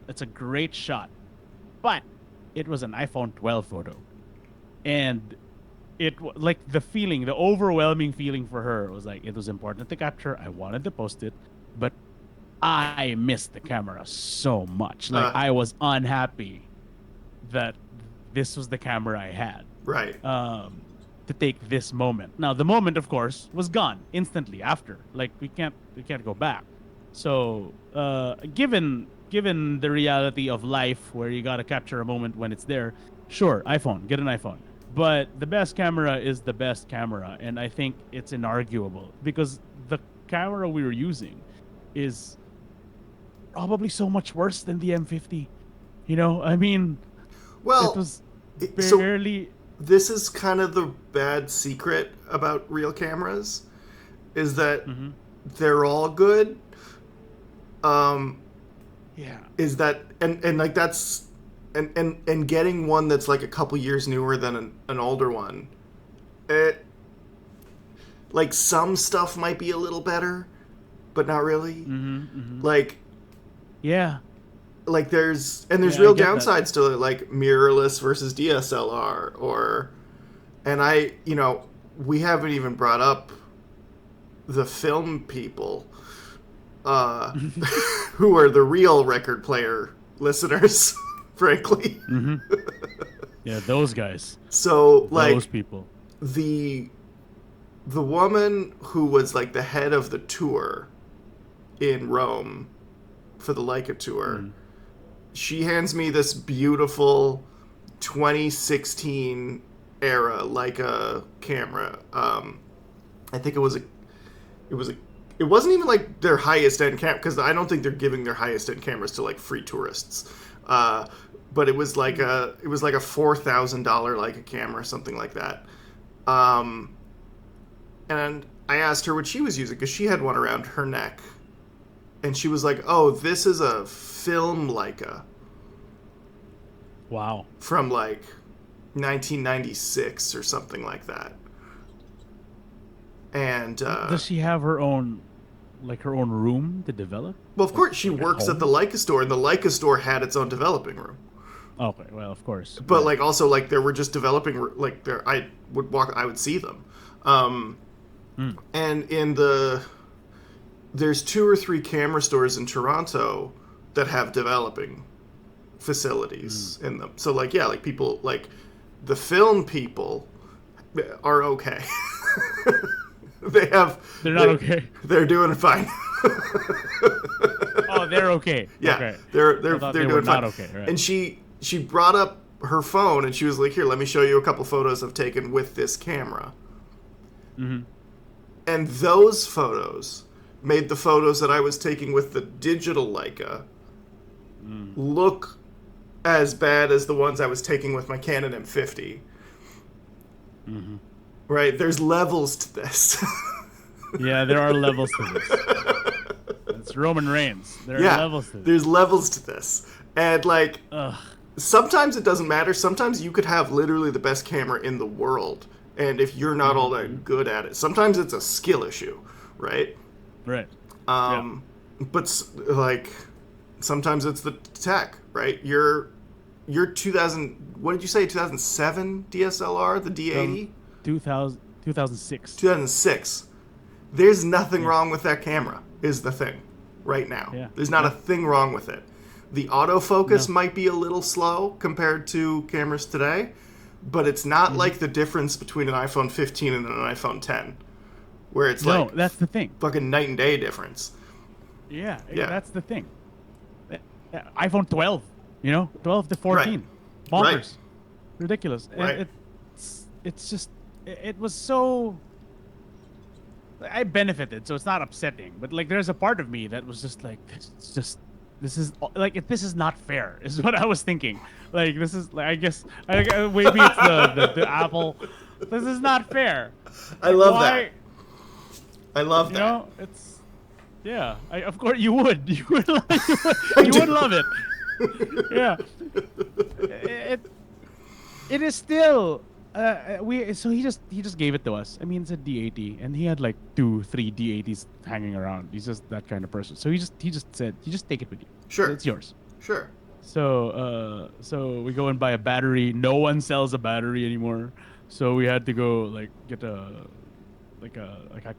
It's a great shot, but it was an iPhone 12 photo, and like the overwhelming feeling for her was like it was important to capture. I wanted to post it, but I missed the camera so much. Like I was unhappy that this was the camera I had. Right. To take this moment. Now the moment, of course, was gone instantly after. Like we can't go back. So given the reality of life where you gotta capture a moment when it's there, sure, iPhone, get an iPhone. But the best camera is the best camera, and I think it's inarguable because the camera we were using is probably so much worse than the M50. I mean, Well, it was so barely. this is kind of the bad secret about real cameras, is that they're all good. Yeah. Is that and like that's and getting one that's like a couple years newer than an older one, it like some stuff might be a little better, but not really. Like Yeah. like there's real I get that. downsides to it, like mirrorless versus DSLR, and we haven't even brought up the film people, who are the real record player listeners, frankly. Yeah, those guys. So like Those people. the woman who was like the head of the tour in Rome for the Leica tour, she hands me this beautiful 2016 era Leica camera. I think it wasn't even like their highest end camera, because I don't think they're giving their highest end cameras to like free tourists. But it was like a $4,000 Leica camera, something like that. And I asked her what she was using, because she had one around her neck. And she was like, "Oh, this is a film Leica Wow. from like 1996 or something like that." And Does she have her own room to develop? well, of course, she like at works at the home? Leica store, and the Leica store had its own developing room. Okay, well, of course. But Right. like also like there were just developing like there I would see them. And there's 2 or 3 camera stores in Toronto that have developing facilities in them. So like yeah, like people like the film people are okay. They're not okay. They're doing fine. Oh, they're okay. Yeah, Okay. they're I thought they doing were fine. not okay. Right. And she brought up her phone, and she was like, "Here, let me show you a couple photos I've taken with this camera." And those photos made the photos that I was taking with the digital Leica look as bad as the ones I was taking with my Canon M50. Mm-hmm. Right? There's levels to this. Yeah, there are levels to this. It's Roman Reigns. There are levels to this. There's levels to this. And, like, Ugh. sometimes it doesn't matter. Sometimes you could have literally the best camera in the world, and if you're not all that good at it, sometimes it's a skill issue, right? Right. But, like, sometimes it's the tech, right? Your 2000, what did you say, 2007 DSLR, the D80? 2006. 2006. There's nothing wrong with that camera, is the thing, right now. Yeah. There's not a thing wrong with it. The autofocus might be a little slow compared to cameras today, but it's not like the difference between an iPhone 15 and an iPhone 10, where it's like that's the thing. Fucking night and day difference. Yeah, that's the thing. iPhone 12, 12 to 14, bonkers, Right. ridiculous. Right. It's just it was so. I benefited, so it's not upsetting. But like, there's a part of me that was just like, this is not fair. Is what I was thinking. Like, this is like, I guess maybe it's the Apple. This is not fair. I love that. I love that. It's of course you would. You would love it. Yeah. It is still. So he just gave it to us. I mean, it's a D80, and he had like 2-3 D80s hanging around. He's just that kind of person. So he just said, "You just take it with you. Sure, it's yours." Sure. So we go and buy a battery. No one sells a battery anymore. So we had to go like get a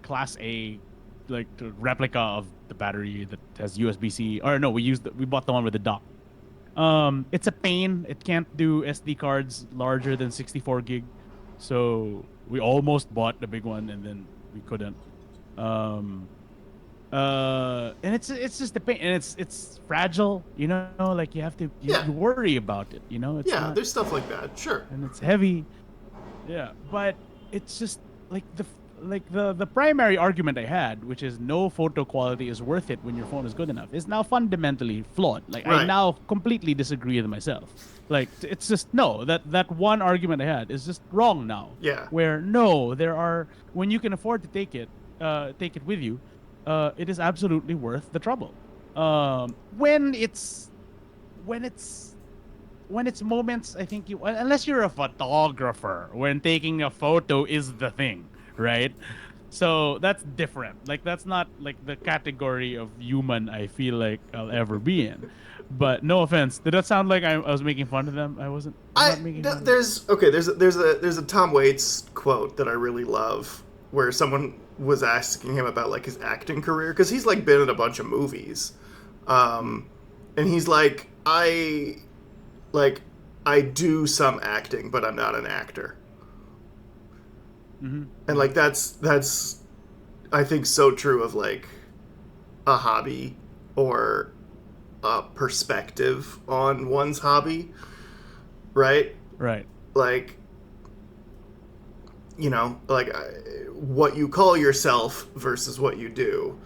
Class A replica of the battery that has USB-C. Or no, we bought the one with the dock. It's a pain. It can't do SD cards larger than 64 gig. So we almost bought the big one, and then we couldn't. And it's just a pain, and it's fragile. Like you have to you worry about it. It's not, there's stuff like that. Sure. and it's heavy. Yeah, but it's just like the primary argument I had, which is no photo quality is worth it when your phone is good enough, is now fundamentally flawed. Like, I now completely disagree with myself. Like, it's just that one argument I had is just wrong now. Yeah. Where when you can afford to take it with you, it is absolutely worth the trouble. When it's moments, I think unless you're a photographer, when taking a photo is the thing. Right, so that's different. Like, that's not like the category of human I feel like I'll ever be in. But no offense, did that sound like I was making fun of them? I wasn't. I'm not making fun of them. There's a Tom Waits quote that I really love, where someone was asking him about like his acting career, because he's like been in a bunch of movies, and he's like, I do some acting, but I'm not an actor. Mm-hmm. And like that's I think so true of like a hobby or a perspective on one's hobby, right? Right. Like, what you call yourself versus what you do,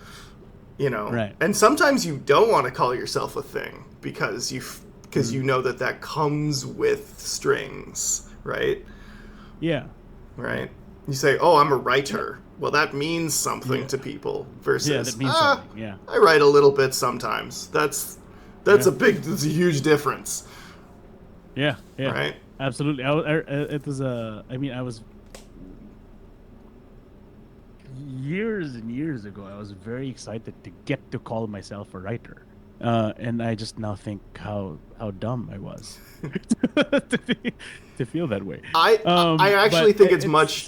Right. And sometimes you don't want to call yourself a thing because you know that comes with strings, right? Yeah. Right. You say, "Oh, I'm a writer." Well, that means something to people. Versus, that means something. Yeah. I write a little bit sometimes. That's a huge difference. Yeah. Yeah. Right. Absolutely. I was years and years ago. I was very excited to get to call myself a writer, and I just now think how dumb I was to feel that way. I actually think it's much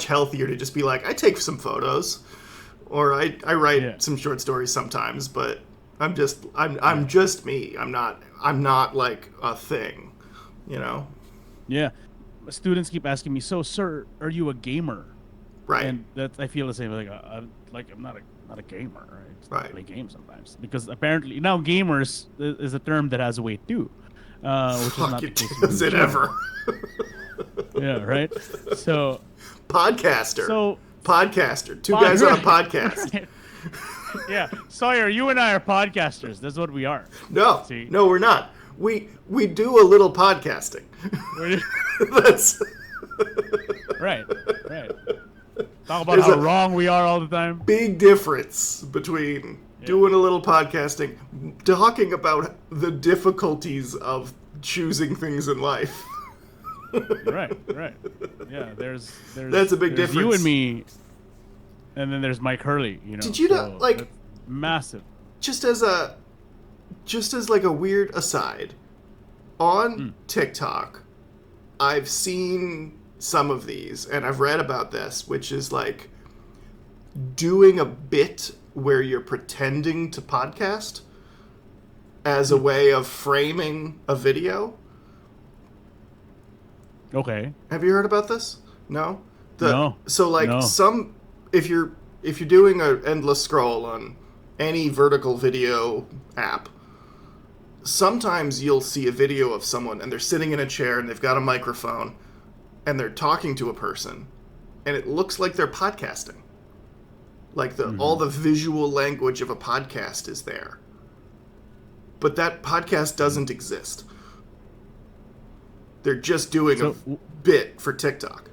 healthier to just be like, I take some photos, or I write some short stories sometimes, but I'm just me. I'm not like a thing, Yeah. Students keep asking me, "So, sir, are you a gamer?" Right. And I feel the same. I'm not a gamer. Right. I play games sometimes, because apparently now gamers is a term that has weight too, which is not the case. Does it ever? Yeah. Right. So. Podcaster. So. Podcaster. Two guys on a podcast. Yeah, Sawyer, you and I are podcasters. That's what we are. No, See? no, we're not. We do a little podcasting. That's Right, right. Talk about how wrong we are all the time. big difference between doing a little podcasting, talking about the difficulties of choosing things in life. Right, right. Yeah, there's That's a big there's difference. you and me, and then there's Mike Hurley. You know, Did you not, like- that's massive? just as like a weird aside, on TikTok, I've seen some of these and I've read about this, which is like doing a bit where you're pretending to podcast as a way of framing a video. Okay. Have you heard about this? No? No. So like No. if you're doing an endless scroll on any vertical video app, sometimes you'll see a video of someone and they're sitting in a chair and they've got a microphone and they're talking to a person and it looks like they're podcasting. Like all the visual language of a podcast is there. But that podcast doesn't exist. They're just doing a bit for TikTok.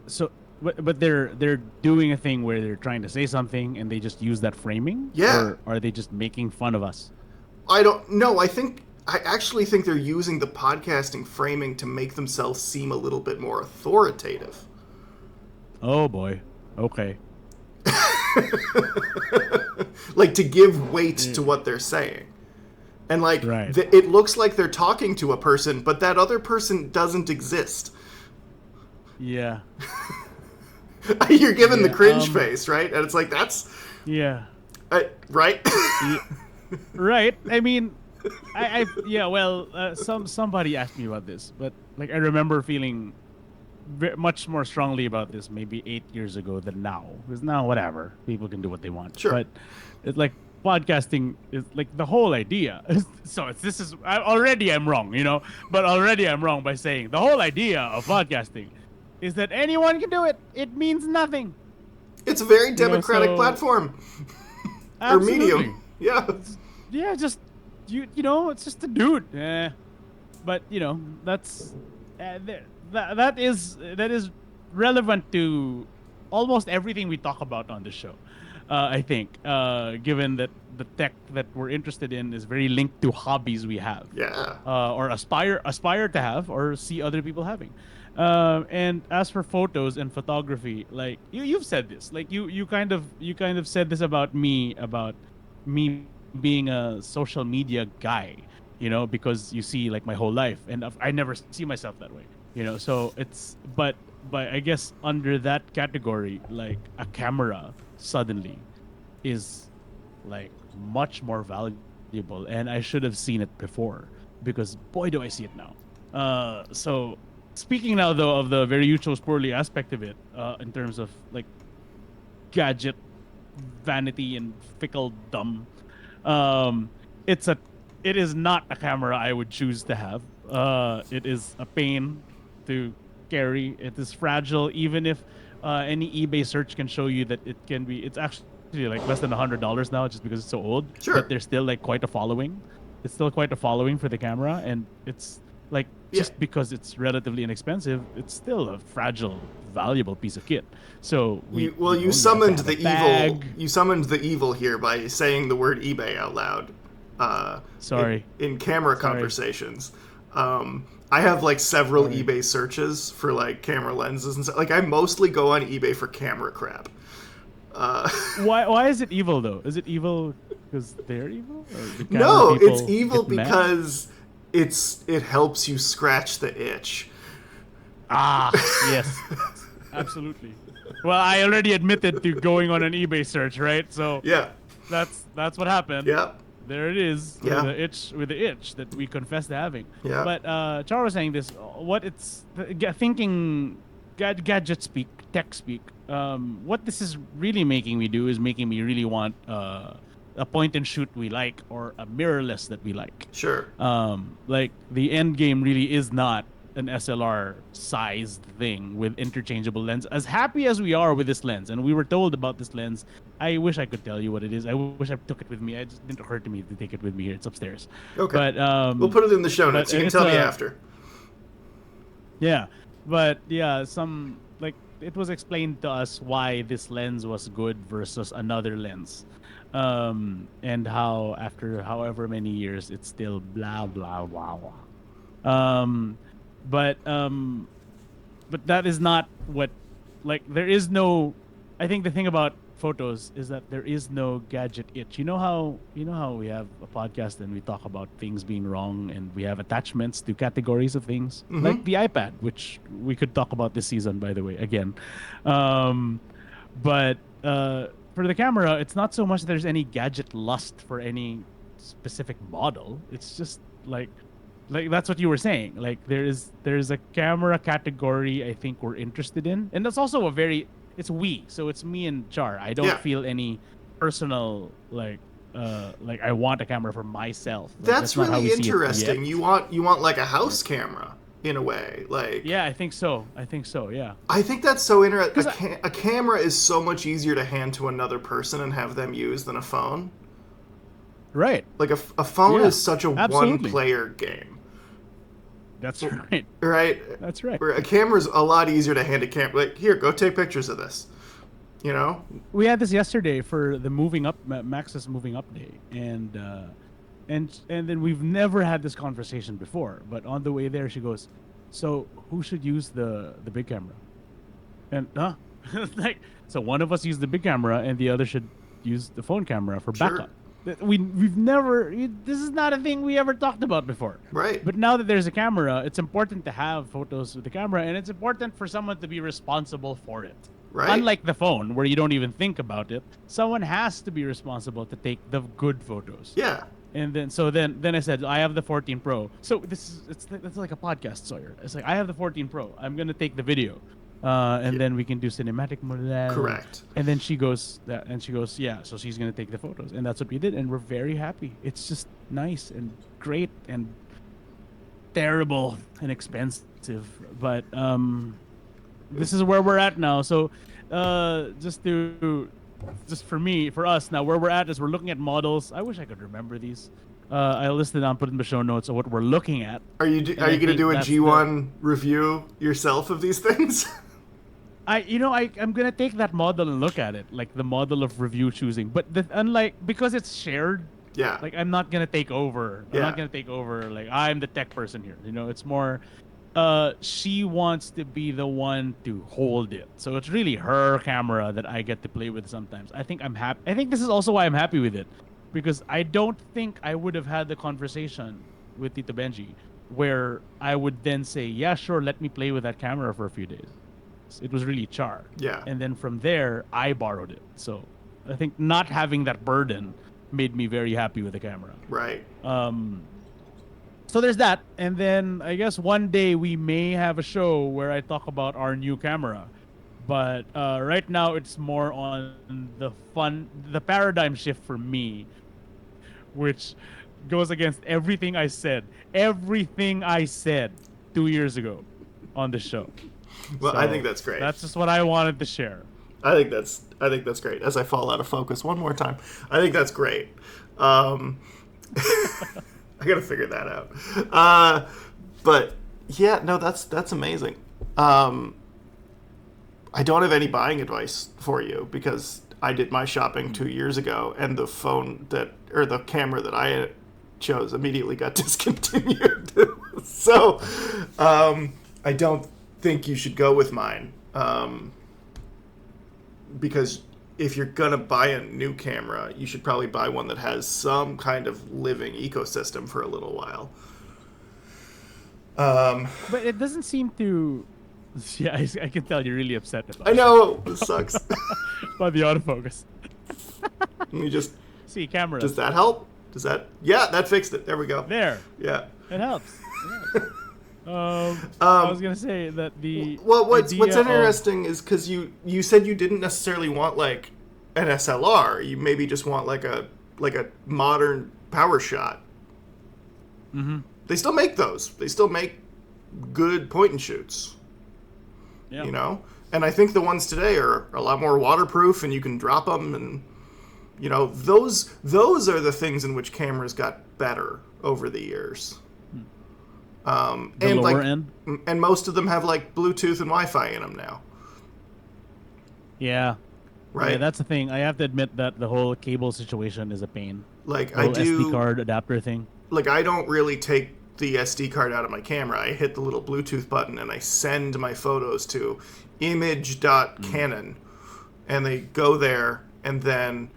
So, but they're doing a thing where they're trying to say something and they just use that framing. Yeah. Or are they just making fun of us? I don't know. I actually think they're using the podcasting framing to make themselves seem a little bit more authoritative. Oh boy. Okay. Like to give weight to what they're saying. And like Right. it looks like they're talking to a person, but that other person doesn't exist. Yeah. You're given the Yeah, cringe face, right? And it's like that's Yeah. right? Right. I mean, I yeah. Well, somebody asked me about this, but like I remember feeling much more strongly about this maybe 8 years ago than now. Because now, whatever, people can do what they want. Sure. But it's like podcasting is like the whole idea. So this is already I'm wrong, you know. But already I'm wrong by saying the whole idea of podcasting is that anyone can do it. It means nothing. It's a very democratic so- platform. Or Absolutely. medium. Yeah. Yeah, just you know, it's just a dude. But you know, that's that is relevant to almost everything we talk about on the show. I think, given that the tech that we're interested in is very linked to hobbies we have, Yeah. or aspire to have, or see other people having. And as for photos and photography, like you've said this, like you kind of said this about me being a social media guy, you know, because you see like my whole life, and I never see myself that way, you know. So it's but I guess under that category, like a camera suddenly is like much more valuable, and I should have seen it before, because boy do I see it now. So speaking now though of the very you chose poorly aspect of it, in terms of like gadget vanity and fickle dumb, it is not a camera I would choose to have. It is a pain to carry. It is fragile, even if any eBay search can show you that it's actually like less than $100 now, just because it's so old. Sure. But there's still like quite a following. It's still quite a following for the camera, and it's like just because it's relatively inexpensive, it's still a fragile, valuable piece of kit. So you summoned the evil. You summoned the evil here by saying the word eBay out loud. Sorry. In camera conversations. I have like several eBay searches for like camera lenses and stuff. Like I mostly go on eBay for camera crap. Why is it evil though? Is it evil because they're evil? Or the camera No, people it's evil get mad? because it helps you scratch the itch. Ah, yes, absolutely. Well, I already admitted to going on an eBay search, right? So Yeah. that's what happened. Yeah. There it is. Yeah. With the itch that we confess to having. Yeah. But Char was saying this. What it's thinking, gadget speak, tech speak. What this is really making me do is making me really want a point and shoot we like, or a mirrorless that we like. Sure. Like the end game really is not an SLR sized thing with interchangeable lens. As happy as we are with this lens, and we were told about this lens, I wish I could tell you what it is. I wish I took it with me. It just didn't occur to me to take it with me here. It's upstairs. Okay. But we'll put it in the show notes. You can tell me after. Yeah, but yeah, it was explained to us why this lens was good versus another lens, and how after however many years it's still blah blah blah blah. But that is not what, like, there is no. I think the thing about photos is that there is no gadget itch. You know how we have a podcast and we talk about things being wrong, and we have attachments to categories of things, like the iPad, which we could talk about this season, by the way, again. But for the camera, it's not so much there's any gadget lust for any specific model. It's just like that's what you were saying. Like there's a camera category I think we're interested in, and that's also it's we, so it's me and Char. I don't feel any personal like I want a camera for myself. Like, that's really interesting. You want like a house camera in a way, like. Yeah, I think so. Yeah. I think that's so interesting. A camera is so much easier to hand to another person and have them use than a phone. Right. Like a phone is such a one-player game. That's right. Right? That's right. Where a camera's a lot easier to hand a camera. Like, here, go take pictures of this. You know? We had this yesterday for the Max's moving up day, and then we've never had this conversation before. But on the way there, she goes, "So who should use the big camera?" And like, so one of us use the big camera, and the other should use the phone camera for backup. We've never. This is not a thing we ever talked about before. Right. But now that there's a camera, it's important to have photos with the camera, and it's important for someone to be responsible for it. Right. Unlike the phone, where you don't even think about it, someone has to be responsible to take the good photos. Yeah. And then I said, I have the 14 Pro. So it's like a podcast, Sawyer. It's like, I have the 14 Pro. I'm gonna take the video. Then we can do cinematic mode. Correct. And then she goes, yeah. So she's gonna take the photos, and that's what we did, and we're very happy. It's just nice and great and terrible and expensive, but this is where we're at now. So, just for us now, where we're at is we're looking at models. I wish I could remember these. I'll list it down, put in the show notes of what we're looking at. Are you gonna do a G1 review yourself of these things? I'm gonna take that model and look at it, like the model of review choosing. But because it's shared, like I'm not gonna take over. I'm not gonna take over. Like I'm the tech person here. It's more. She wants to be the one to hold it, so it's really her camera that I get to play with sometimes. I think I'm happy. I think this is also why I'm happy with it, because I don't think I would have had the conversation with Tito Benji where I would then say, yeah, sure, let me play with that camera for a few days. It was really Char. Yeah. And then from there, I borrowed it. So I think not having that burden made me very happy with the camera. Right. So there's that. And then I guess one day we may have a show where I talk about our new camera. But right now it's more on the paradigm shift for me, which goes against everything I said 2 years ago on the show. Well, so I think that's great. That's just what I wanted to share. I think that's great. As I fall out of focus one more time, I think that's great. I gotta figure that out. But yeah, no, that's amazing. I don't have any buying advice for you because I did my shopping 2 years ago, and the camera that I chose immediately got discontinued. So I don't think you should go with mine, because if you're gonna buy a new camera, you should probably buy one that has some kind of living ecosystem for a little while. But it doesn't seem to. Yeah, I can tell you're really upset about it. I know, it sucks. By the autofocus. Let me just see camera. Does that help? That fixed it. There we go. There. Yeah. It helps. I was gonna say that what's interesting is because you said you didn't necessarily want like an SLR. You maybe just want like a modern power shot. Mm-hmm. They still make those. They still make good point and shoots. Yeah. You know, and I think the ones today are a lot more waterproof, and you can drop them, and you know, those are the things in which cameras got better over the years. The And lower like, end? and most of them have like Bluetooth and Wi-Fi in them now, Yeah. right? Yeah, that's the thing. I have to admit that the whole cable situation is a pain. Like The I whole SD do, card adapter thing. like I don't really take the SD card out of my camera. I hit the little Bluetooth button and I send my photos to image.canon, and they go there, and then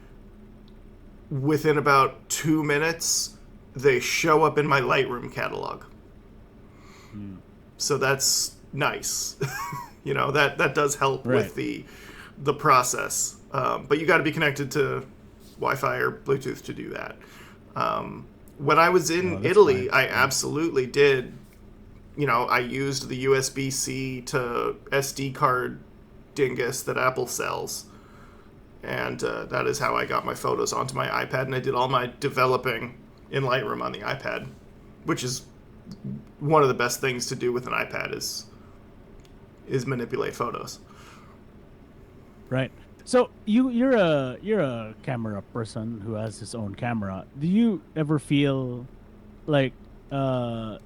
within about 2 minutes they show up in my Lightroom catalog. So that's nice. You know, that does help Right. with the process. But you got to be connected to Wi-Fi or Bluetooth to do that. When I was in that's Italy, fine. I absolutely did. You know, I used the USB-C to SD card dingus that Apple sells. And that is how I got my photos onto my iPad. And I did all my developing in Lightroom on the iPad, which is one of the best things to do with an iPad is manipulate photos. Right. So you're a camera person who has his own camera. Do you ever feel like do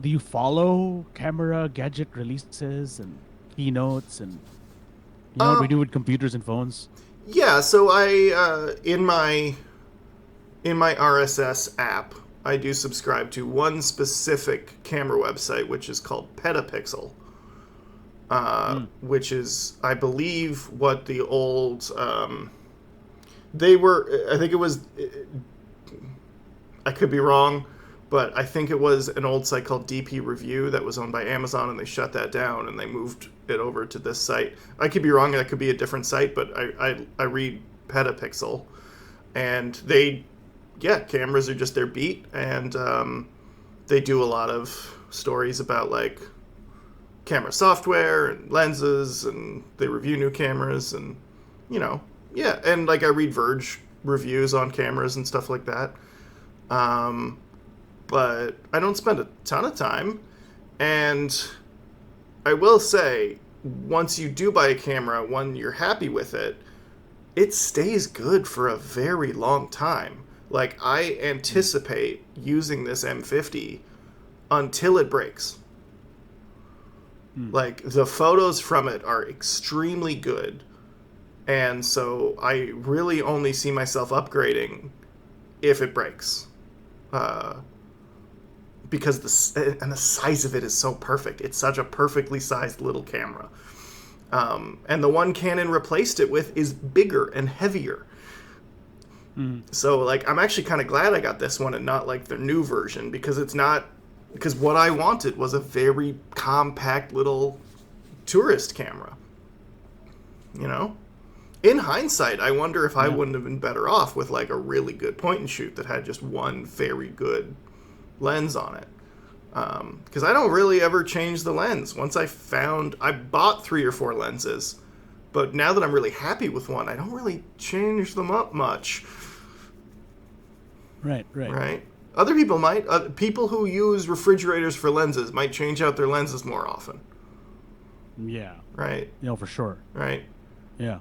you follow camera gadget releases and keynotes and what we do with computers and phones? Yeah, so I in my RSS app, I do subscribe to one specific camera website, which is called Petapixel, which is, I believe, what the old they were. I think it was. I could be wrong, but I think it was an old site called DP Review that was owned by Amazon, and they shut that down and they moved it over to this site. I could be wrong, that could be a different site, but I read Petapixel, and cameras are just their beat, and they do a lot of stories about like camera software and lenses, and they review new cameras, and and like I read Verge reviews on cameras and stuff like that. But I don't spend a ton of time, and I will say, once you do buy a camera, when you're happy with it, it stays good for a very long time. Like, I anticipate using this M50 until it breaks. Like, the photos from it are extremely good, and so I really only see myself upgrading if it breaks. Because the size of it is so perfect. It's such a perfectly sized little camera. And the one Canon replaced it with is bigger and heavier. So, like, I'm actually kind of glad I got this one and not, like, the new version, because because what I wanted was a very compact little tourist camera. You know? In hindsight, I wonder if I wouldn't have been better off with, like, a really good point and shoot that had just one very good lens on it. Because I don't really ever change the lens. Once I bought 3 or 4 lenses, but now that I'm really happy with one, I don't really change them up much. Right? Other people might. People who use refrigerators for lenses might change out their lenses more often. Yeah. Right? For sure. Right? Yeah.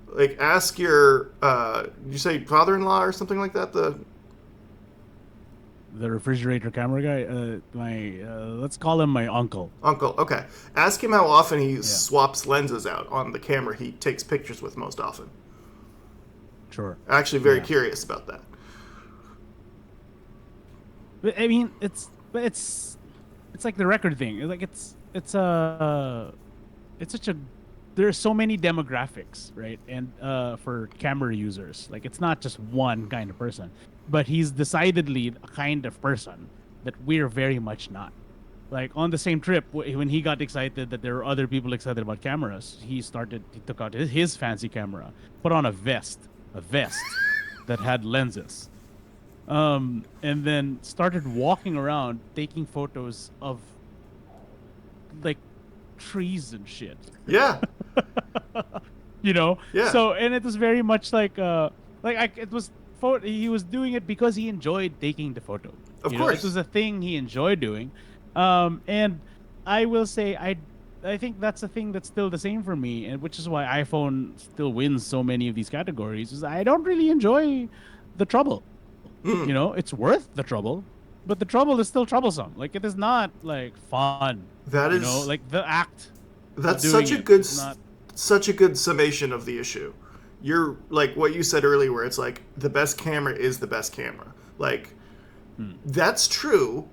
Like, ask your, did you say father-in-law or something like that? The refrigerator camera guy, let's call him my uncle. Uncle, okay. Ask him how often he swaps lenses out on the camera he takes pictures with most often. Sure. Actually, very curious about that. But I mean, it's like the record thing. Like it's such a there are so many demographics, right? And for camera users, like, it's not just one kind of person, but he's decidedly a kind of person that we're very much not. Like, on the same trip, when he got excited that there were other people excited about cameras, he took out his fancy camera, put on a vest that had lenses, and then started walking around taking photos of, like, trees and shit. Yeah. Yeah. So, and it was very much like he was doing it because he enjoyed taking the photo. Of course. It was a thing he enjoyed doing, And I will say I think that's a thing that's still the same for me, and which is why iPhone still wins so many of these categories. Is I don't really enjoy the trouble. Mm, It's worth the trouble, but the trouble is still troublesome. Like it is not like fun. that is Like the act of that's doing such a it good is not. such a good summation of the issue. You're like what you said earlier, where it's like the best camera is the best camera. Like Hmm. that's true,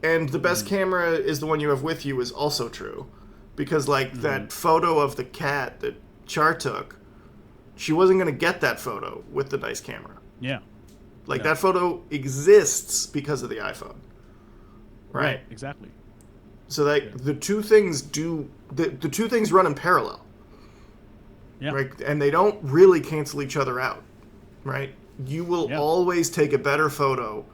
and the best Mm, camera is the one you have with you is also true, because like mhm. that photo of the cat that Char took, she wasn't gonna get that photo with the nice camera. Yeah, Like yeah, that photo exists because of the iPhone, right, right? exactly. So Yeah, like the two things run in parallel, yeah, right? And they don't really cancel each other out, right? You will yeah. always take a better photo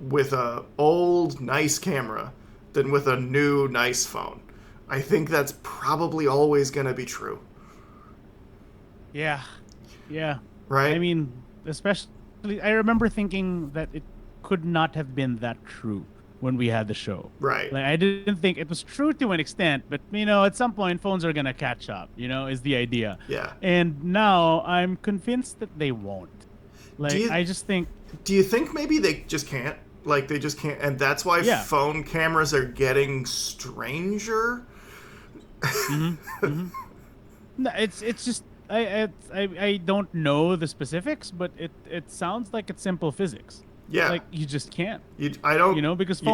with a old nice camera than with a new nice phone. I think that's probably always going to be true, Yeah, yeah. I right? mean, especially, I remember thinking that it could not have been that true when we had the show. Right. Like, I didn't think it was true to an extent, but at some point, phones are gonna catch up. Is the idea. Yeah. And now I'm convinced that they won't. Do Like, you I just think, do you think maybe they just can't? Like they just can't, and that's why yeah. phone cameras are getting stranger. Hmm. Hmm. No, it's just I don't know the specifics, but it sounds like it's simple physics. Yeah. Like you just can't. I don't. Because You,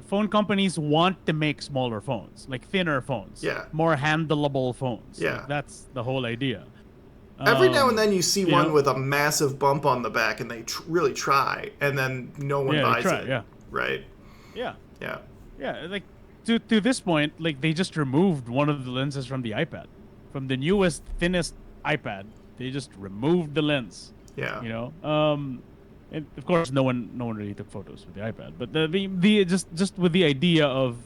phone companies want to make smaller phones, like thinner phones, yeah. more handleable phones. Yeah. Like that's the whole idea. Every now and Um, then you see you one know, with a massive bump on the back, and they really try, and then no one yeah, they buys try, it. yeah, Right? yeah, Yeah. yeah. Like to this point, like they just removed one of the lenses from the iPad, from the newest, thinnest iPad. They just removed the lens. Yeah. And of course, no one really took photos with the iPad. But the just with the idea of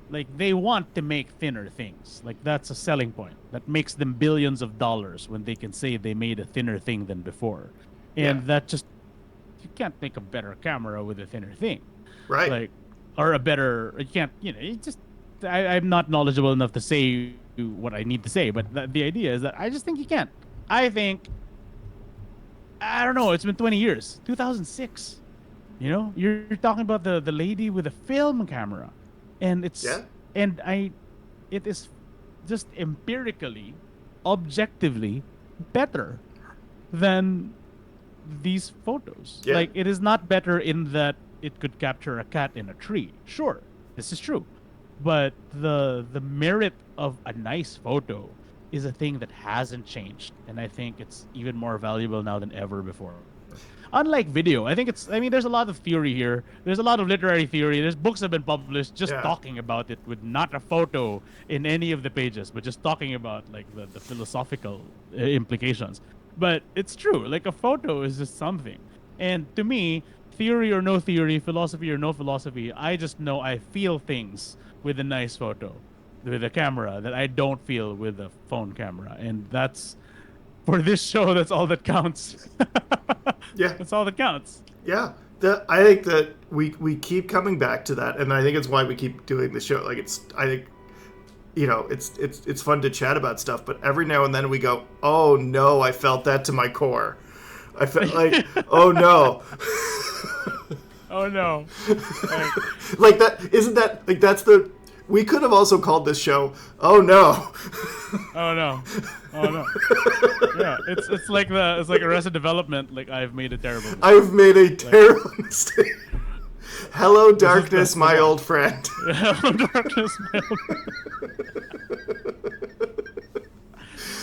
like they want to make thinner things. Like that's a selling point that makes them billions of dollars when they can say they made a thinner thing than before. Yeah. And that just you can't make a better camera with a thinner thing. Right. Like or a better you can't, it just I'm not knowledgeable enough to say what I need to say, but the idea is that I just think you can't. I think I don't know. It's been 20 years. 2006. You're talking about the lady with a film camera, and Yeah. it is just empirically, objectively better than these photos. Yeah. Like it is not better in that it could capture a cat in a tree. Sure, this is true, but the merit of a nice photo is a thing that hasn't changed, and I think it's even more valuable now than ever before. Unlike video, I mean, there's a lot of theory here. There's a lot of literary theory. There's books have been published just Yeah. talking about it with not a photo in any of the pages, but just talking about like the philosophical implications. But it's true. Like a photo is just something. And to me, theory or no theory, philosophy or no philosophy, I just know I feel things with a nice photo, with a camera that I don't feel with a phone camera. And that's for this show, that's all that counts. Yeah. That's all that counts. Yeah. I think that we keep coming back to that, and I think it's why we keep doing the show. Like I think it's fun to chat about stuff, but every now and then we go, oh no, I felt that to my core. I felt like, oh no. Oh no. Like, Like that isn't that like that's the we could have also called this show oh no. oh no. Oh no. Yeah, it's like Arrested Development. Like I've made a terrible mistake. I've made a terrible mistake. Hello darkness, the my one. old friend. Darkness, man.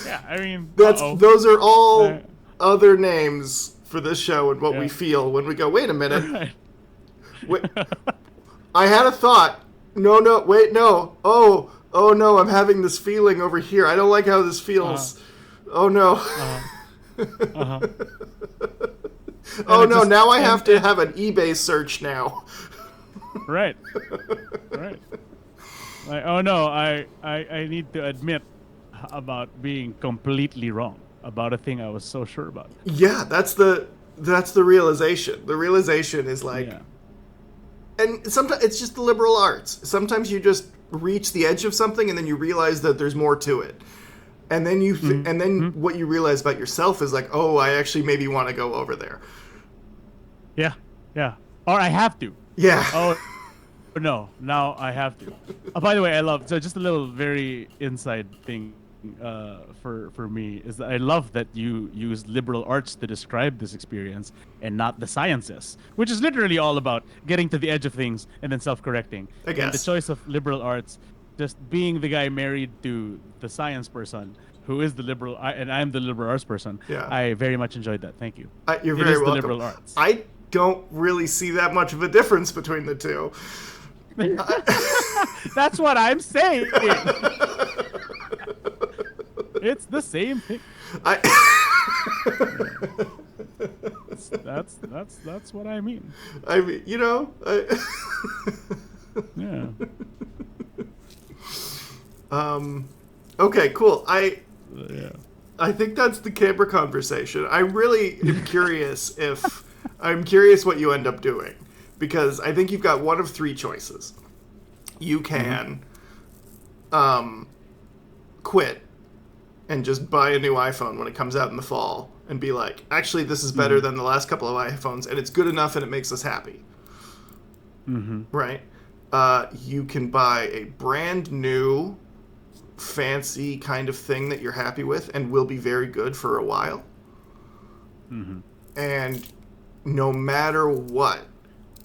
Yeah, I mean, Those are all Uh, other names for this show and what we Yeah. feel when we go, wait a minute. right. Wait, I had a thought. No, wait, no. Oh no, I'm having this feeling over here. I don't like how this feels. Oh no. Uh-huh. Oh it no, just- now I and- have to have an eBay search now. Right. Right. Like, oh no, I need to admit about being completely wrong about a thing I was so sure about. Yeah, that's the realization. The realization is like, Yeah. And sometimes it's just the liberal arts. Sometimes you just reach the edge of something and then you realize that there's more to it. And then and then what you realize about yourself is like, oh, I actually maybe want to go over there. Yeah, yeah. Or I have to. Yeah. Oh, no. Now I have to. Oh, by the way, I love, so just a little very inside thing for me is that I love that you use liberal arts to describe this experience and not the sciences, which is literally all about getting to the edge of things and then self-correcting. I guess. And the choice of liberal arts, just being the guy married to the science person who is the liberal, and I'm the liberal arts person. Yeah. I very much enjoyed that. Thank you. You're It very is welcome. the liberal arts. I don't really see that much of a difference between the two. That's what I'm saying. It's the same thing. That's what I mean. I mean, you know. Yeah. Okay, cool. Yeah. I think that's the camera conversation. I really am curious I'm curious what you end up doing, because I think you've got one of three choices. You can quit and just buy a new iPhone when it comes out in the fall and be like, actually, this is better than the last couple of iPhones, and it's good enough and it makes us happy. Right? You can buy a brand new fancy kind of thing that you're happy with and will be very good for a while. And no matter what,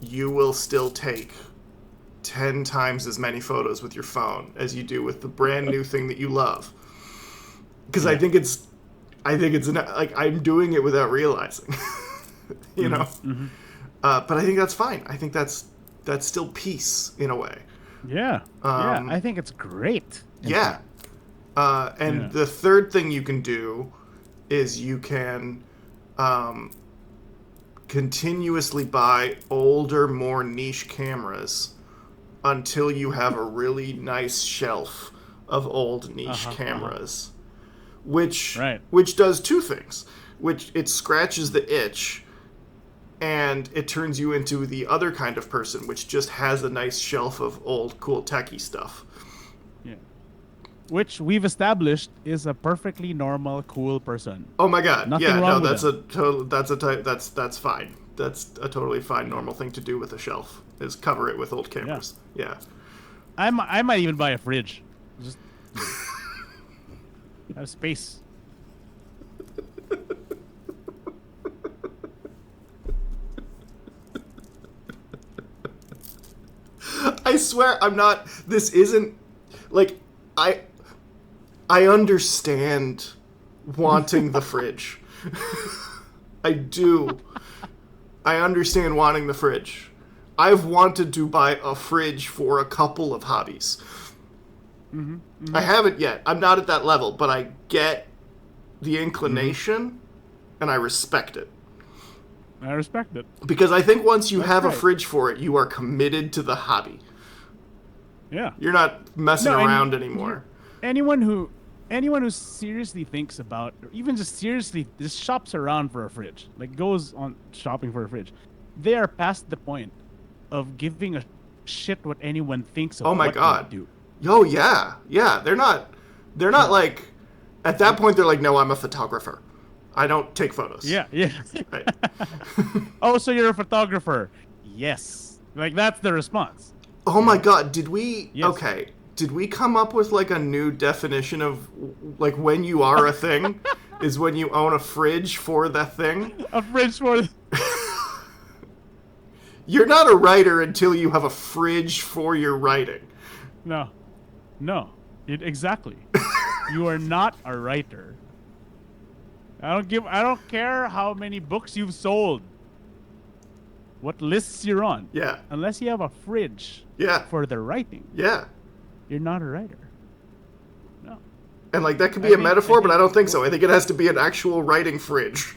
you will still take 10 times as many photos with your phone as you do with the brand new thing that you love. Because I think it's like, I'm doing it without realizing, you know? But I think that's fine. I think that's still peace in a way. Yeah. Yeah. I think it's great. Yeah. And the third thing you can do is you can continuously buy older, more niche cameras until you have a really nice shelf of old niche cameras, which does two things. Which it scratches the itch, and it turns you into the other kind of person, which just has a nice shelf of old, cool, techie stuff. Yeah. Which we've established is a perfectly normal, cool person. Oh my god! Nothing yeah, wrong no, with that's fine. That's a totally fine, normal thing to do with a shelf. Is cover it with old cameras. Yeah. I might even buy a fridge. Just have space. I swear I'm not. This isn't like I understand wanting the fridge. I do. I understand wanting the fridge. I've wanted to buy a fridge for a couple of hobbies. I haven't yet. I'm not at that level, but I get the inclination, and I respect it. I respect it. Because I think once you have a fridge for it, you are committed to the hobby. Yeah. You're not messing around anymore. Anyone who seriously thinks about, or even just seriously just shops around for a fridge, like goes on shopping for a fridge, they are past the point of giving a shit what anyone thinks of. Oh my what god. they do. Oh yeah. Yeah, they're not like, at that point they're like, no, I'm a photographer. I don't take photos. Yeah. Right. Oh, so you're a photographer? Yes. Like, that's the response. Oh my god, did we... Yes. Okay, did we come up with, like, a new definition of, like, when you are a thing is when you own a fridge for that thing? A fridge for... You're not a writer until you have a fridge for your writing. No. Exactly. You are not a writer. I don't care how many books you've sold. What lists you're on. Yeah. Unless you have a fridge for the writing. Yeah. You're not a writer. No. And, like, that could be a metaphor, but I don't think so. I think it has to be an actual writing fridge.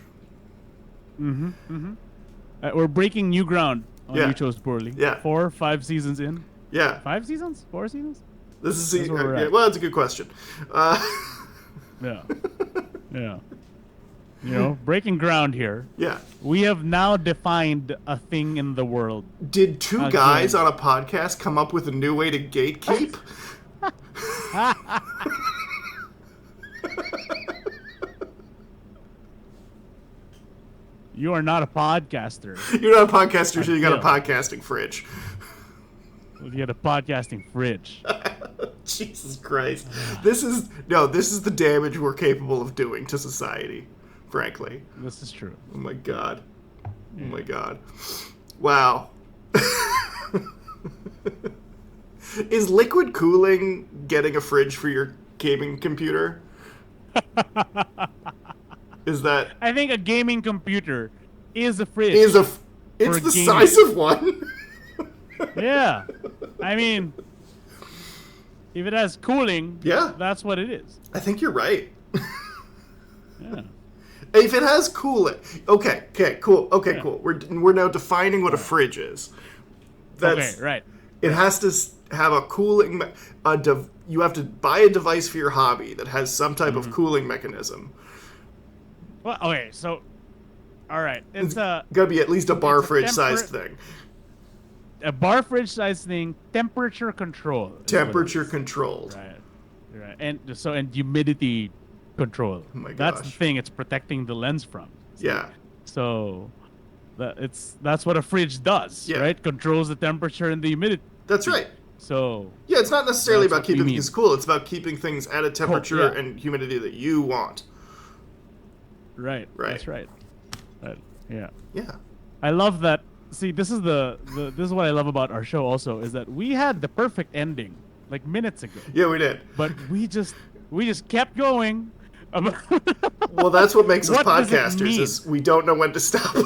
We're breaking new ground on You Chose Poorly. Yeah. 4, 5 seasons in. Yeah. 5 seasons? 4 seasons? This is well, that's a good question. Yeah. breaking ground here. Yeah. We have now defined a thing in the world. Did two guys on a podcast come up with a new way to gatekeep? You are not a podcaster. You're not a podcaster, so you got a podcasting fridge. You got a podcasting fridge. Jesus Christ. This is the damage we're capable of doing to society, frankly. This is true. Oh my god. Oh my god. Wow. Is liquid cooling getting a fridge for your gaming computer? Is that... I think a gaming computer is a fridge. It's the size of one. Yeah. I mean, if it has cooling, that's what it is. I think you're right. Yeah. If it has cooling... Okay, cool. Okay, cool. We're now defining what a fridge is. Okay, right. It has to have a cooling... you have to buy a device for your hobby that has some type of cooling mechanism. Well, okay, so... Alright, it's gotta be at least a bar fridge sized thing. A bar fridge sized thing, temperature control. Temperature controlled. Right. And humidity control. Oh my gosh. That's the thing it's protecting the lens from. Yeah. So that's what a fridge does, right? Controls the temperature and the humidity. That's right. So yeah, it's not necessarily about keeping things cool. It's about keeping things at a temperature and humidity that you want. Right. That's right. Yeah. Yeah. I love that. See, this is this is what I love about our show also, is that we had the perfect ending like minutes ago. Yeah, we did. But we just kept going. Well, that's what makes us podcasters, is we don't know when to stop.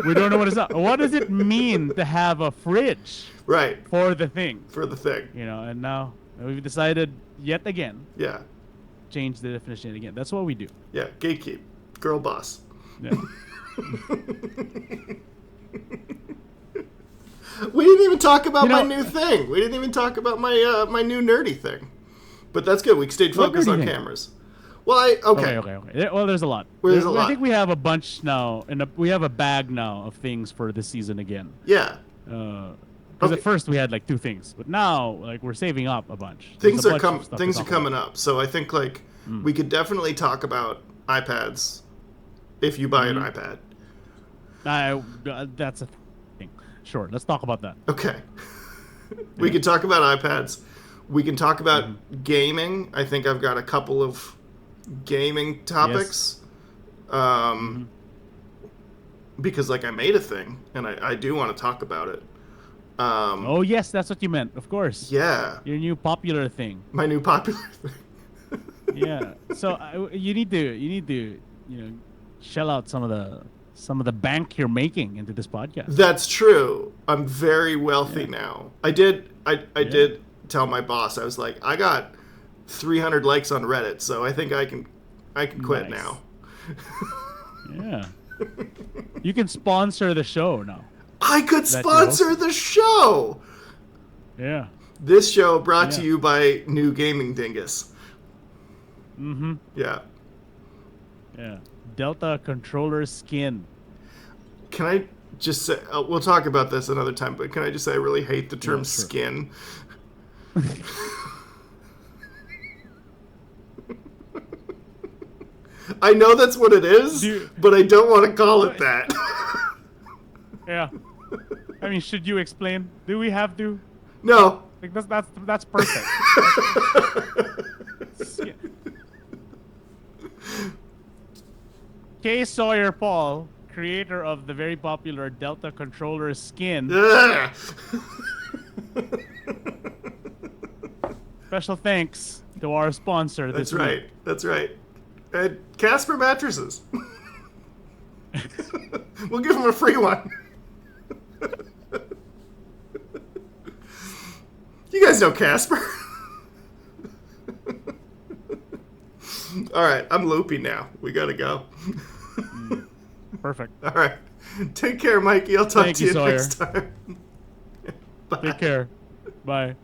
We don't know when to stop. What does it mean to have a fridge? Right. For the thing. And now we've decided yet again. Yeah. Change the definition again. That's what we do. Yeah, gatekeep. Girl boss. Yeah. We didn't even talk about my new thing. We didn't even talk about my my new nerdy thing. But that's good. We stayed focused on cameras. Well, okay. Well, there's a lot. I think we have a bunch now, and we have a bag now of things for this season again. Yeah. Because at first we had like 2 things, but now like we're saving up a bunch. Things are coming up. So I think like we could definitely talk about iPads if you buy an iPad. That's a thing. Sure, let's talk about that. Okay. We could talk about iPads. We can talk about gaming. I think I've got a couple of gaming topics. Yes. Because like I made a thing, and I do want to talk about it. Oh yes, that's what you meant. Of course. Yeah. Your new popular thing. My new popular thing. Yeah. So you need to shell out some of the bank you're making into this podcast. That's true. I'm very wealthy now. I did tell my boss, I was like, I got 300 likes on Reddit, so I think I can quit now. Yeah. You can sponsor the show now. I could sponsor the show. Yeah. This show brought to you by New Gaming Dingus. Mm-hmm. Yeah. Yeah. Delta controller skin. Can I just say, we'll talk about this another time, but can I just say I really hate the term skin? I know that's what it is, but I don't want to call it that. Yeah. I mean, should you explain? Do we have to? No. Like that's perfect. K. Sawyer Paul, creator of the very popular Delta controller skin. Special thanks to our sponsor this week. That's right. And Casper mattresses. We'll give him a free one. You guys know Casper. All right, I'm loopy now. We gotta go. Perfect. All right. Take care, Mikey. I'll talk to you Sawyer. next time. Bye. Take care. Bye.